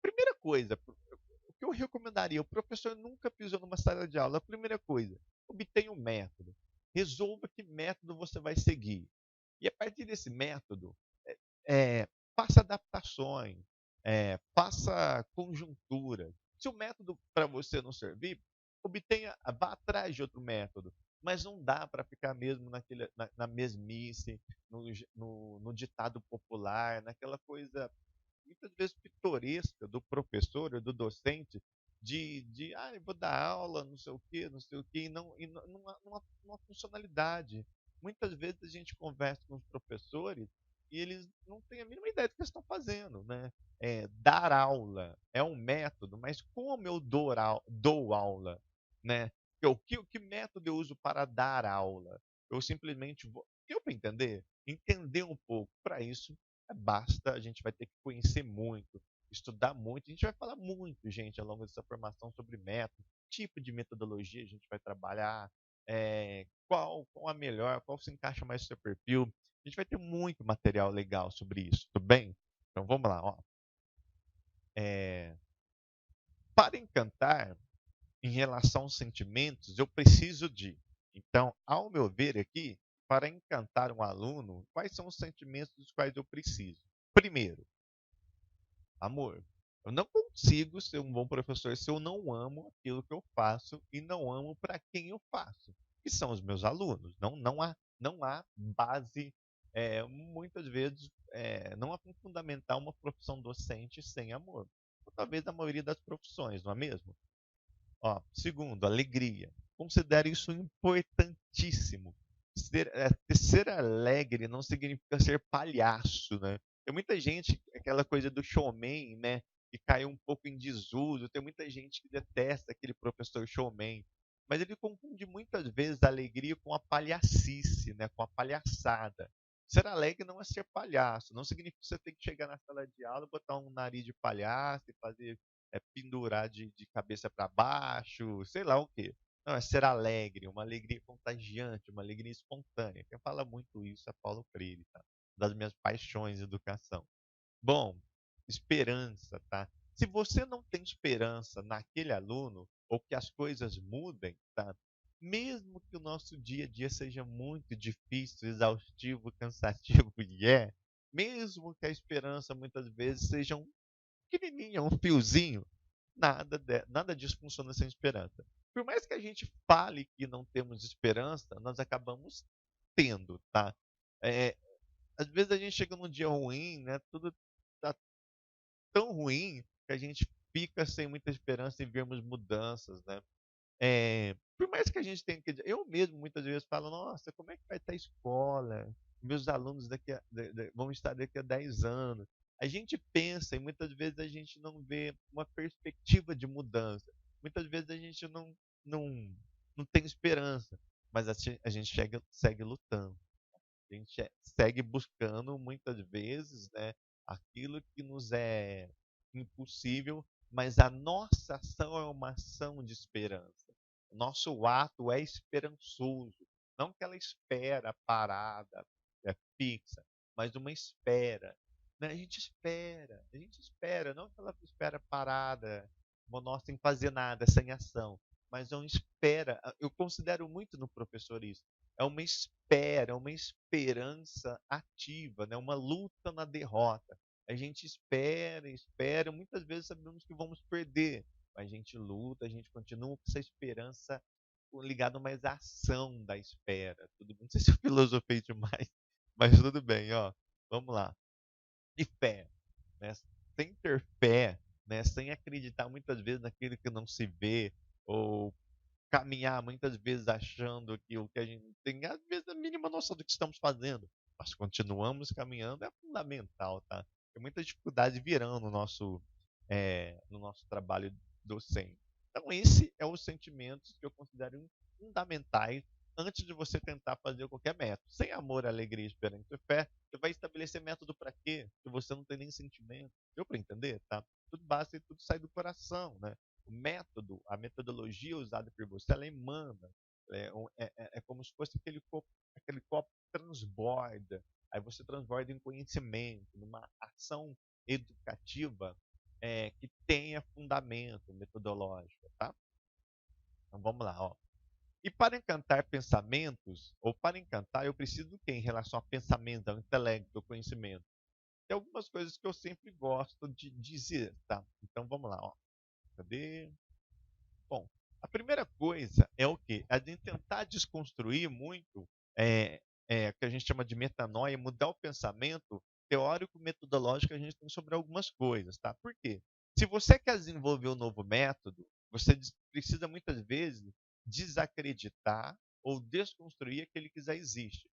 primeira coisa, o que eu recomendaria, o professor nunca pisou numa sala de aula, a primeira coisa, obtenha um método. Resolva que método você vai seguir. E a partir desse método, faça adaptações, faça conjuntura. Se o método para você não servir, vá atrás de outro método. Mas não dá para ficar mesmo na mesmice, no ditado popular, naquela coisa muitas vezes pitoresca do professor ou do docente eu vou dar aula, não sei o quê, não sei o quê, e não há uma funcionalidade. Muitas vezes a gente conversa com os professores e eles não têm a mínima ideia do que eles estão fazendo, né? Dar aula é um método, mas como eu dou aula, né? Que método eu uso para dar aula? Eu simplesmente vou... Deu para entender? Entender um pouco. Para isso, basta, a gente vai ter que conhecer muito, estudar muito. A gente vai falar muito, gente, ao longo dessa formação sobre método, tipo de metodologia a gente vai trabalhar, qual a melhor, qual se encaixa mais no seu perfil. A gente vai ter muito material legal sobre isso, tudo bem? Então vamos lá, ó. Para encantar, em relação aos sentimentos, eu preciso de. Então, ao meu ver aqui, para encantar um aluno, quais são os sentimentos dos quais eu preciso? Primeiro, amor. Eu não consigo ser um bom professor se eu não amo aquilo que eu faço e não amo para quem eu faço, que são os meus alunos. Não há base, muitas vezes, não há como fundamentar uma profissão docente sem amor. Ou talvez a maioria das profissões, não é mesmo? Ó, segundo, alegria. Considere isso importantíssimo. Ser alegre não significa ser palhaço, né? Tem muita gente, aquela coisa do showman, né? Que caiu um pouco em desuso. Tem muita gente que detesta aquele professor showman. Mas ele confunde muitas vezes a alegria com a palhacice, né? Com a palhaçada. Ser alegre não é ser palhaço. Não significa que você tem que chegar na sala de aula, botar um nariz de palhaço e fazer pendurar de cabeça para baixo, sei lá o quê. Não, é ser alegre, uma alegria contagiante, uma alegria espontânea. Quem fala muito isso é Paulo Freire, tá? Das minhas paixões de educação. Bom, esperança, tá? Se você não tem esperança naquele aluno, ou que as coisas mudem, tá? Mesmo que o nosso dia a dia seja muito difícil, exaustivo, cansativo, e mesmo que a esperança muitas vezes seja um pequenininho, um fiozinho, nada disso funciona sem esperança. Por mais que a gente fale que não temos esperança, nós acabamos tendo, tá? É, às vezes a gente chega num dia ruim, né? Tudo tá tão ruim que a gente fica sem muita esperança em vermos mudanças, né? Por mais que a gente tenha que. Eu mesmo muitas vezes falo, nossa, como é que vai estar a escola? Meus alunos vão estar daqui a 10 anos. A gente pensa e muitas vezes a gente não vê uma perspectiva de mudança. Muitas vezes a gente não, não tem esperança, mas a gente segue lutando. A gente segue buscando muitas vezes, né, aquilo que nos é impossível, mas a nossa ação é uma ação de esperança. O nosso ato é esperançoso, não aquela espera parada, fixa, mas uma espera. Né? A gente espera, não aquela espera parada, monótona, sem fazer nada, sem ação, mas é uma espera. Eu considero muito no professor isso. É uma espera, uma esperança ativa, né? Uma luta na derrota. A gente espera, espera, muitas vezes sabemos que vamos perder, mas a gente luta, a gente continua com essa esperança ligada mais à ação da espera. Tudo bem? Não sei se eu filosofei demais, mas tudo bem, ó. Vamos lá. E fé, né? Sem ter fé, né? Sem acreditar muitas vezes naquilo que não se vê, ou caminhar muitas vezes achando que o que a gente tem, às vezes, a mínima noção do que estamos fazendo. Nós continuamos caminhando, é fundamental, tá? Tem muita dificuldade virão no nosso trabalho docente. Então, esse é os sentimentos que eu considero fundamentais antes de você tentar fazer qualquer método. Sem amor, alegria, esperança e fé, você vai estabelecer método para quê? Se você não tem nem sentimento. Deu para entender, tá? Tudo basta e tudo sai do coração, né? O método, a metodologia usada por você, ela emana. É como se fosse aquele copo que transborda. Aí você transborda em conhecimento, numa ação educativa que tenha fundamento metodológico, tá? Então vamos lá, ó. E para encantar pensamentos, ou para encantar, eu preciso do quê em relação a pensamento, ao intelecto, ao conhecimento? Tem algumas coisas que eu sempre gosto de dizer, tá? Então vamos lá, ó. Cadê? Bom, a primeira coisa é o quê? É de tentar desconstruir muito o que a gente chama de metanoia, mudar o pensamento teórico metodológico que a gente tem sobre algumas coisas, tá? Por quê? Se você quer desenvolver um novo método, você precisa muitas vezes desacreditar ou desconstruir aquele que já existe.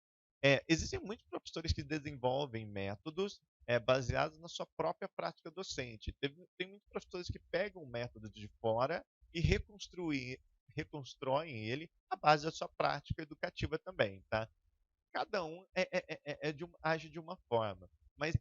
Existem muitos professores que desenvolvem métodos baseados na sua própria prática docente. Tem muitos professores que pegam o método de fora e reconstroem ele à base da sua prática educativa também, tá? Cada um age de uma forma, mas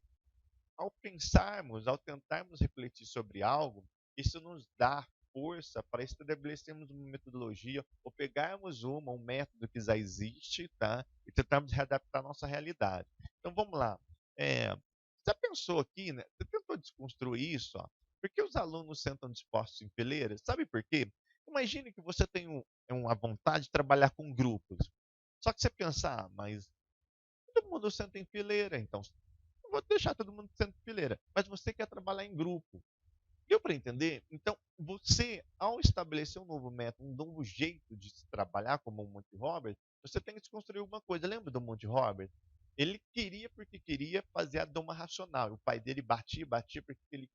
ao pensarmos, ao tentarmos refletir sobre algo, isso nos dá força para estabelecermos uma metodologia ou pegarmos um método que já existe, tá? E tentarmos readaptar a nossa realidade. Então vamos lá. Você pensou aqui, né? Você tentou desconstruir isso, ó. Por que os alunos sentam dispostos em fileiras? Sabe por quê? Imagine que você tem uma vontade de trabalhar com grupos. Só que você pensa, mas todo mundo senta em fileira, então não vou deixar todo mundo sentando em fileira. Mas você quer trabalhar em grupo. Deu para entender? Então, você, ao estabelecer um novo método, um novo jeito de se trabalhar como o Monty Roberts, você tem que desconstruir alguma coisa. Lembra do Monty Roberts? Ele porque queria fazer a doma racional. O pai dele batia porque ele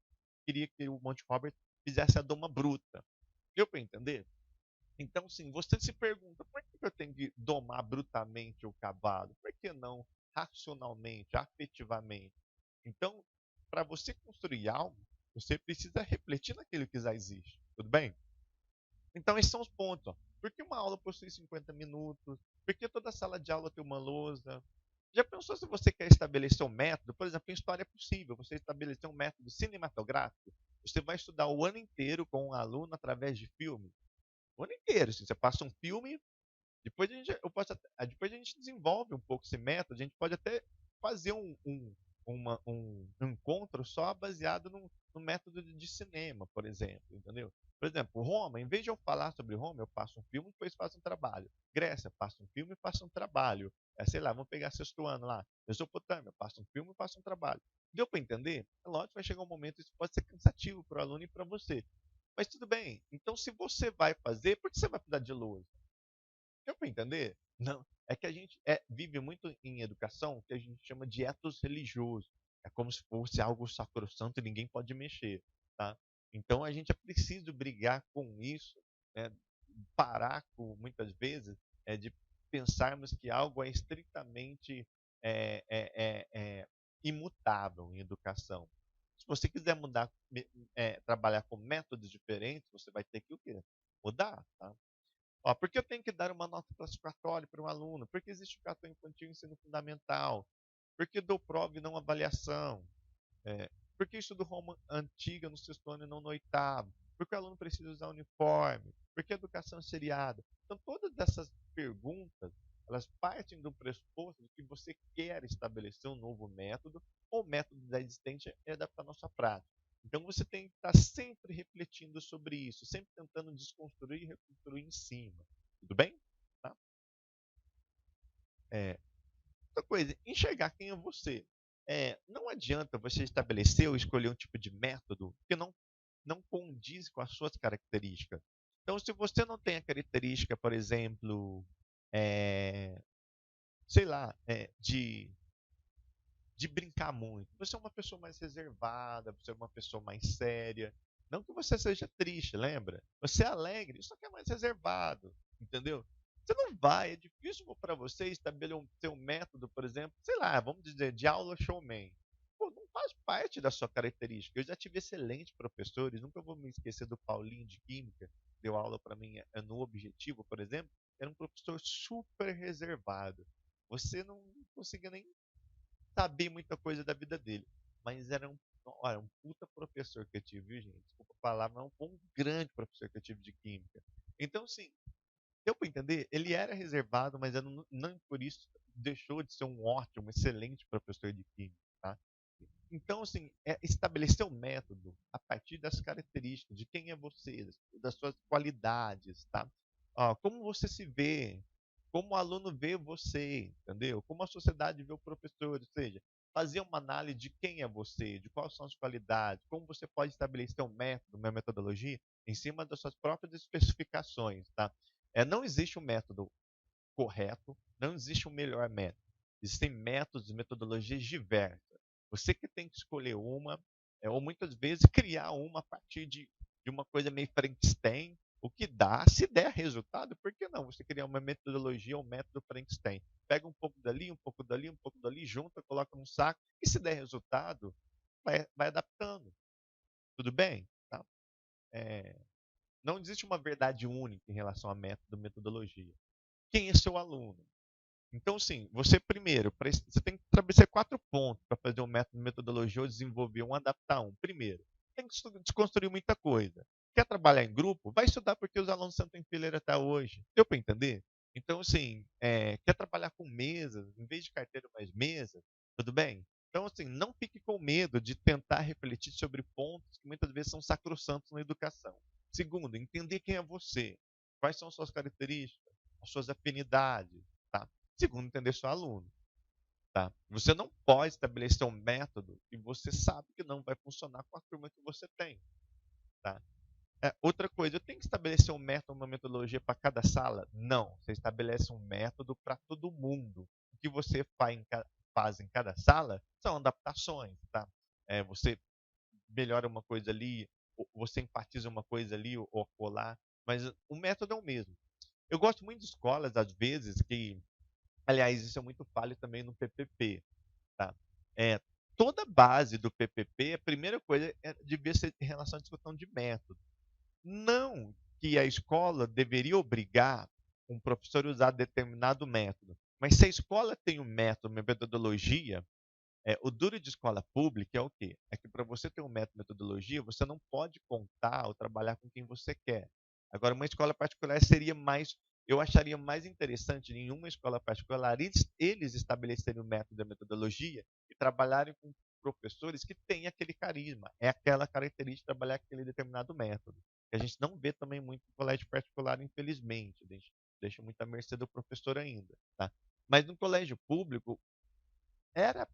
queria que o Monty Roberts fizesse a doma bruta. Deu para entender? Então, sim, você se pergunta, por que eu tenho que domar brutamente o cavalo? Por que não racionalmente, afetivamente? Então, para você construir algo, você precisa refletir naquilo que já existe. Tudo bem? Então, esses são os pontos. Ó. Por que uma aula possui 50 minutos? Por que toda sala de aula tem uma lousa? Já pensou se você quer estabelecer um método? Por exemplo, em história é possível você estabelecer um método cinematográfico. Você vai estudar o ano inteiro com um aluno através de filme. O ano inteiro. Assim, você passa um filme, depois a gente desenvolve um pouco esse método, a gente pode até fazer um encontro só baseado no método de cinema, por exemplo, entendeu? Por exemplo, Roma, em vez de eu falar sobre Roma, eu passo um filme e depois faço um trabalho. Grécia, passo um filme e faço um trabalho. Sei lá, vamos pegar sexto ano lá. Mesopotâmia, passo um filme e faço um trabalho. Deu para entender? É lógico que vai chegar um momento que isso pode ser cansativo para o aluno e para você. Mas tudo bem. Então, se você vai fazer, por que você vai precisar de lousa? Deu para entender? Não. É que a gente vive muito em educação que a gente chama de etos religioso. É como se fosse algo sacrossanto e ninguém pode mexer. Tá? Então a gente é preciso brigar com isso, né? Parar com, muitas vezes, de pensarmos que algo é estritamente imutável em educação. Se você quiser mudar, trabalhar com métodos diferentes, você vai ter que o quê? Mudar. Tá? Ó, por que eu tenho que dar uma nota classificatória para um aluno? Por que existe o cartão infantil e ensino fundamental? Por que dou prova e não avaliação? Por que estudo Roma antiga no sexto ano e não no oitavo? Por que o aluno precisa usar uniforme? Por que a educação é seriada? Então, todas essas perguntas, elas partem do pressuposto de que você quer estabelecer um novo método, ou o método já existente é adaptar a nossa prática. Então, você tem que estar sempre refletindo sobre isso, sempre tentando desconstruir e reconstruir em cima. Tudo bem? Tá? Outra coisa, enxergar quem é você. Não adianta você estabelecer ou escolher um tipo de método que não condiz com as suas características. Então, se você não tem a característica, por exemplo, sei lá, de brincar muito. Você é uma pessoa mais reservada, você é uma pessoa mais séria. Não que você seja triste, lembra? Você é alegre, só que é mais reservado, entendeu? Você não vai, é difícil para você estabelecer um método, por exemplo, sei lá, vamos dizer, de aula showman. Pô, não faz parte da sua característica. Eu já tive excelentes professores, nunca vou me esquecer do Paulinho de Química, que deu aula para mim no Objetivo, por exemplo. Era um professor super reservado. Você não conseguia nem saber muita coisa da vida dele. Mas era um puta professor que eu tive, viu, gente? Desculpa a palavra, mas um grande professor que eu tive de Química. Então, assim, deu para entender? Ele era reservado, mas não por isso deixou de ser um ótimo, excelente professor de Química, tá? Então, assim, estabelecer um método a partir das características de quem é você, das suas qualidades, tá? Como você se vê, como o aluno vê você, entendeu? Como a sociedade vê o professor, ou seja, fazer uma análise de quem é você, de quais são as qualidades, como você pode estabelecer um método, uma metodologia, em cima das suas próprias especificações, tá? Não existe um método correto, não existe um melhor método. Existem métodos e metodologias diversas. Você que tem que escolher uma, ou muitas vezes criar uma a partir de uma coisa meio Frankenstein, o que dá, se der resultado, por que não? Você criar uma metodologia, um método Frankenstein. Pega um pouco dali, um pouco dali, um pouco dali, junta, coloca num saco, e se der resultado, vai adaptando. Tudo bem? Tá? Não existe uma verdade única em relação a método e metodologia. Quem é seu aluno? Então, sim, você primeiro, você tem que estabelecer 4 pontos para fazer um método, metodologia ou desenvolver um, adaptar um. Primeiro, tem que desconstruir muita coisa. Quer trabalhar em grupo? Vai estudar porque os alunos sentam em fileira até hoje. Deu para entender? Então, assim, quer trabalhar com mesas, em vez de carteira, mais mesas, tudo bem? Então, assim, não fique com medo de tentar refletir sobre pontos que muitas vezes são sacrossantos na educação. Segundo, entender quem é você. Quais são as suas características, as suas afinidades, tá? Segundo, entender seu aluno. Tá? Você não pode estabelecer um método que você sabe que não vai funcionar com a turma que você tem. Tá? Outra coisa, eu tenho que estabelecer um método, uma metodologia para cada sala? Não. Você estabelece um método para todo mundo. O que você faz em cada sala são adaptações. Tá? Você melhora uma coisa ali, você enfatiza uma coisa ali ou colar, mas o método é o mesmo. Eu gosto muito de escolas, às vezes, que aliás, isso é muito falho também no PPP. Tá? Toda a base do PPP, a primeira coisa devia ser em relação à discussão de método. Não que a escola deveria obrigar um professor a usar determinado método. Mas se a escola tem um método, uma metodologia, O duro de escola pública é o quê? É que para você ter um método metodologia, você não pode contar ou trabalhar com quem você quer. Agora, uma escola particular seria mais, eu acharia mais interessante em uma escola particular eles estabelecerem o método e a metodologia e trabalharem com professores que têm aquele carisma. É aquela característica de trabalhar com aquele determinado método. Que a gente não vê também muito em colégio particular, infelizmente. A gente deixa muito à mercê do professor ainda. Tá? Mas no colégio público, era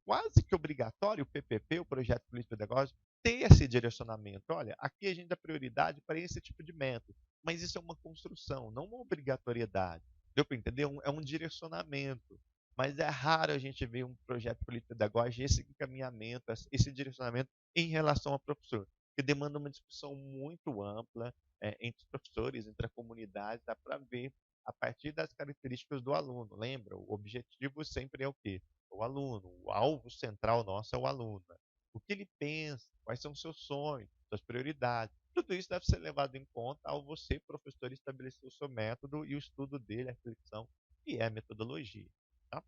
quase que obrigatório o PPP, o Projeto Político Pedagógico, ter esse direcionamento. Olha, aqui a gente dá prioridade para esse tipo de método, mas isso é uma construção, não uma obrigatoriedade. Deu para entender? É um direcionamento. Mas é raro a gente ver um projeto político pedagógico, esse encaminhamento, esse direcionamento em relação ao professor, que demanda uma discussão muito ampla entre os professores, entre a comunidade, dá para ver a partir das características do aluno. Lembra? O objetivo sempre é o quê? O aluno. O alvo central nosso é o aluno. O que ele pensa, quais são os seus sonhos, suas prioridades. Tudo isso deve ser levado em conta ao você, professor, estabelecer o seu método e o estudo dele, a reflexão, que é a metodologia. Tá?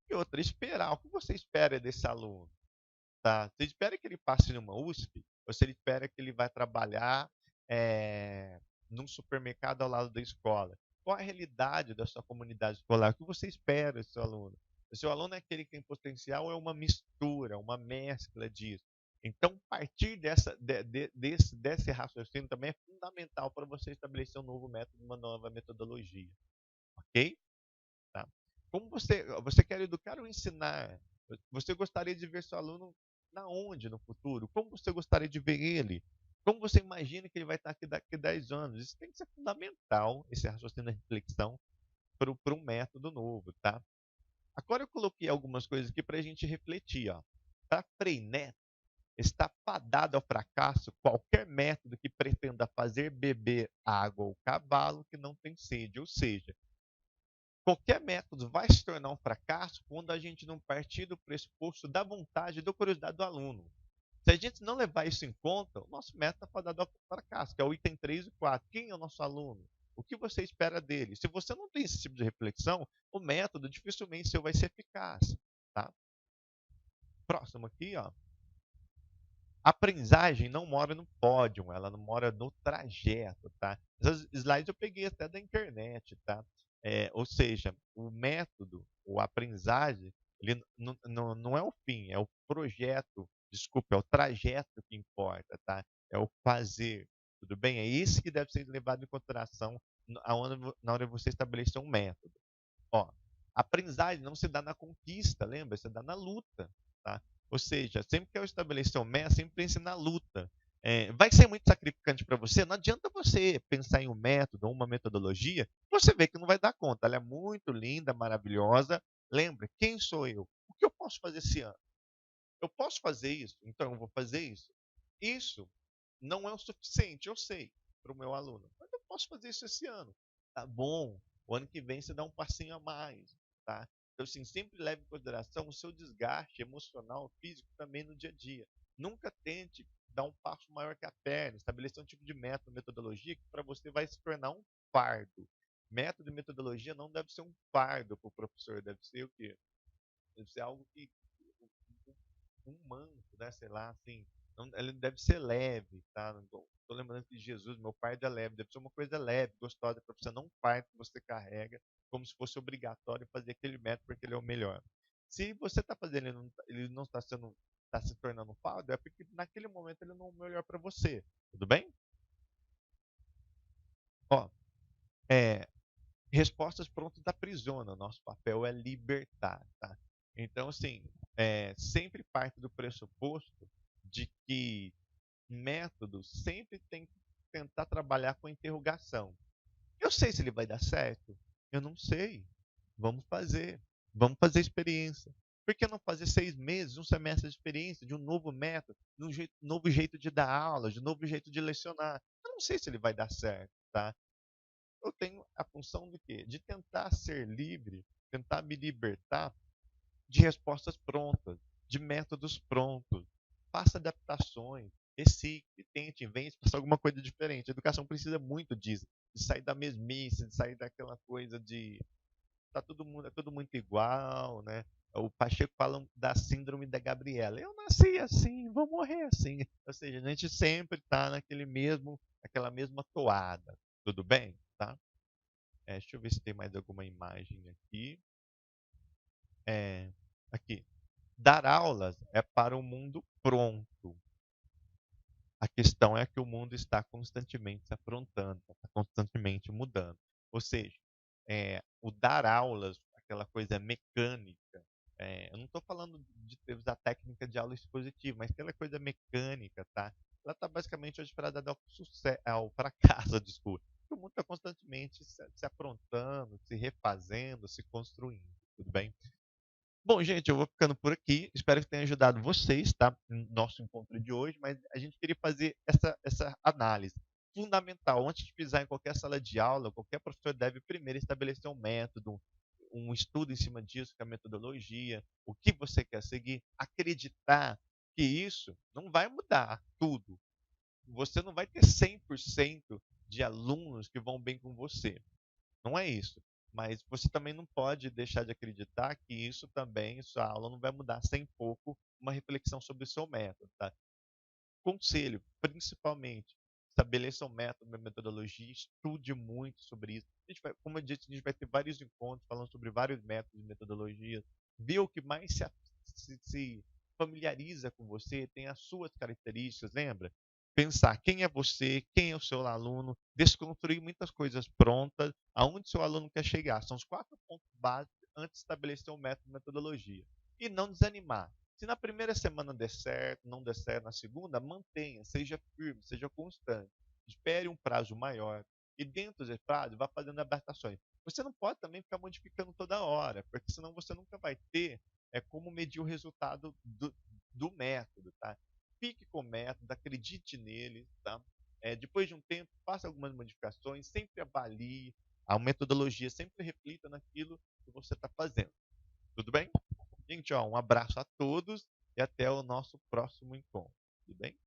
E outra, esperar. O que você espera desse aluno? Tá? Você espera que ele passe numa USP? Ou você espera que ele vai trabalhar num supermercado ao lado da escola? Qual a realidade da sua comunidade escolar? O que você espera do seu aluno? O seu aluno é aquele que tem potencial ou é uma mistura, uma mescla disso? Então, partir desse raciocínio também é fundamental para você estabelecer um novo método, uma nova metodologia. Ok? Tá? Como você quer educar ou ensinar? Você gostaria de ver seu aluno na onde no futuro? Como você gostaria de ver ele? Como você imagina que ele vai estar aqui daqui a 10 anos? Isso tem que ser fundamental, esse raciocínio de reflexão, para um método novo, tá? Agora eu coloquei algumas coisas aqui para a gente refletir. Para Freinet, está fadado ao fracasso qualquer método que pretenda fazer beber água ao cavalo que não tem sede. Ou seja, qualquer método vai se tornar um fracasso quando a gente não partir do pressuposto da vontade e da curiosidade do aluno. Se a gente não levar isso em conta, o nosso método está fadado ao fracasso, que é o item 3 e 4. Quem é o nosso aluno? O que você espera dele? Se você não tem esse tipo de reflexão, o método dificilmente seu vai ser eficaz. Tá? Próximo aqui, ó. A aprendizagem não mora no pódio, ela não mora no trajeto, tá? Essas slides eu peguei até da internet, tá? Ou seja, o método, a aprendizagem, ele não é o fim, é o projeto, desculpa, é o trajeto que importa, tá? É o fazer, tudo bem? É isso que deve ser levado em consideração na hora de você estabelecer um método. Ó, aprendizagem não se dá na conquista, lembra? Se dá na luta, tá? Ou seja, sempre que eu estabelecer um método, sempre pense na luta. Vai ser muito sacrificante para você? Não adianta você pensar em um método ou uma metodologia, você vê que não vai dar conta. Ela é muito linda, maravilhosa. Lembra, quem sou eu? O que eu posso fazer esse ano? Eu posso fazer isso, então eu vou fazer isso. Isso não é o suficiente, eu sei, para o meu aluno. Mas eu posso fazer isso esse ano. Tá bom, o ano que vem você dá um passinho a mais. Tá? Então, assim, sempre leve em consideração o seu desgaste emocional, físico também no dia a dia. Nunca tente dar um passo maior que a perna, estabelecer um tipo de método, metodologia que para você vai se tornar um fardo. Método e metodologia não deve ser um fardo para o professor, deve ser o quê? Deve ser algo que um manto, né? Sei lá, assim, ele deve ser leve, tá? Estou lembrando de Jesus, meu fardo é leve, deve ser uma coisa leve, gostosa, para você não um fardo que você carrega, como se fosse obrigatório fazer aquele método porque ele é o melhor. Se você está fazendo, ele não está se tornando fardo, é porque naquele momento ele não é o melhor para você, tudo bem? Ó, respostas prontas aprisiona, nosso papel é libertar, tá? Então, assim, sempre parte do pressuposto de que método sempre tem que tentar trabalhar com interrogação. Eu sei se ele vai dar certo? Eu não sei. Vamos fazer. Vamos fazer experiência. Por que não fazer 6 meses, um semestre de experiência, de um novo método, de um novo jeito de dar aula, de um novo jeito de lecionar? Eu não sei se ele vai dar certo, tá? Eu tenho a função de quê? De tentar ser livre, tentar me libertar de respostas prontas, de métodos prontos. Faça adaptações, recicle, tente, invente, faça alguma coisa diferente. A educação precisa muito disso, de sair da mesmice, de sair daquela coisa de é tudo muito igual, né? O Pacheco fala da síndrome da Gabriela. Eu nasci assim, vou morrer assim. Ou seja, a gente sempre está naquela mesma toada. Tudo bem? Tá? Deixa eu ver se tem mais alguma imagem aqui. Aqui. Dar aulas é para o mundo pronto. A questão é que o mundo está constantemente se aprontando, está constantemente mudando. Ou seja, o dar aulas, aquela coisa mecânica, eu não estou falando de usar técnica de aula expositiva, mas aquela coisa mecânica, tá? Ela está basicamente hoje para dar ao fracasso, desculpa. O mundo está constantemente se aprontando, se refazendo, se construindo, tudo bem? Bom, gente, eu vou ficando por aqui. Espero que tenha ajudado vocês, tá? No nosso encontro de hoje, mas a gente queria fazer essa análise fundamental. Antes de pisar em qualquer sala de aula, qualquer professor deve primeiro estabelecer um método, um estudo em cima disso, que é a metodologia, o que você quer seguir, acreditar que isso não vai mudar tudo. Você não vai ter 100% de alunos que vão bem com você. Não é isso. Mas você também não pode deixar de acreditar que isso também, sua aula não vai mudar sem pouco uma reflexão sobre o seu método, tá? Conselho, principalmente, estabeleça um método, uma metodologia, estude muito sobre isso. Como eu disse, a gente vai ter vários encontros falando sobre vários métodos e metodologias. Vê o que mais se familiariza com você, tem as suas características, lembra? Pensar quem é você, quem é o seu aluno, desconstruir muitas coisas prontas, aonde seu aluno quer chegar. São os 4 pontos básicos antes de estabelecer um método e metodologia. E não desanimar. Se na primeira semana der certo, não der certo na segunda, mantenha, seja firme, seja constante. Espere um prazo maior. E dentro desse prazo, vá fazendo adaptações. Você não pode também ficar modificando toda hora, porque senão você nunca vai ter como medir o resultado do método, tá? Fique com o método, acredite nele, tá? Depois de um tempo, faça algumas modificações, sempre avalie a metodologia, sempre reflita naquilo que você está fazendo. Tudo bem? Gente, um abraço a todos e até o nosso próximo encontro. Tudo bem?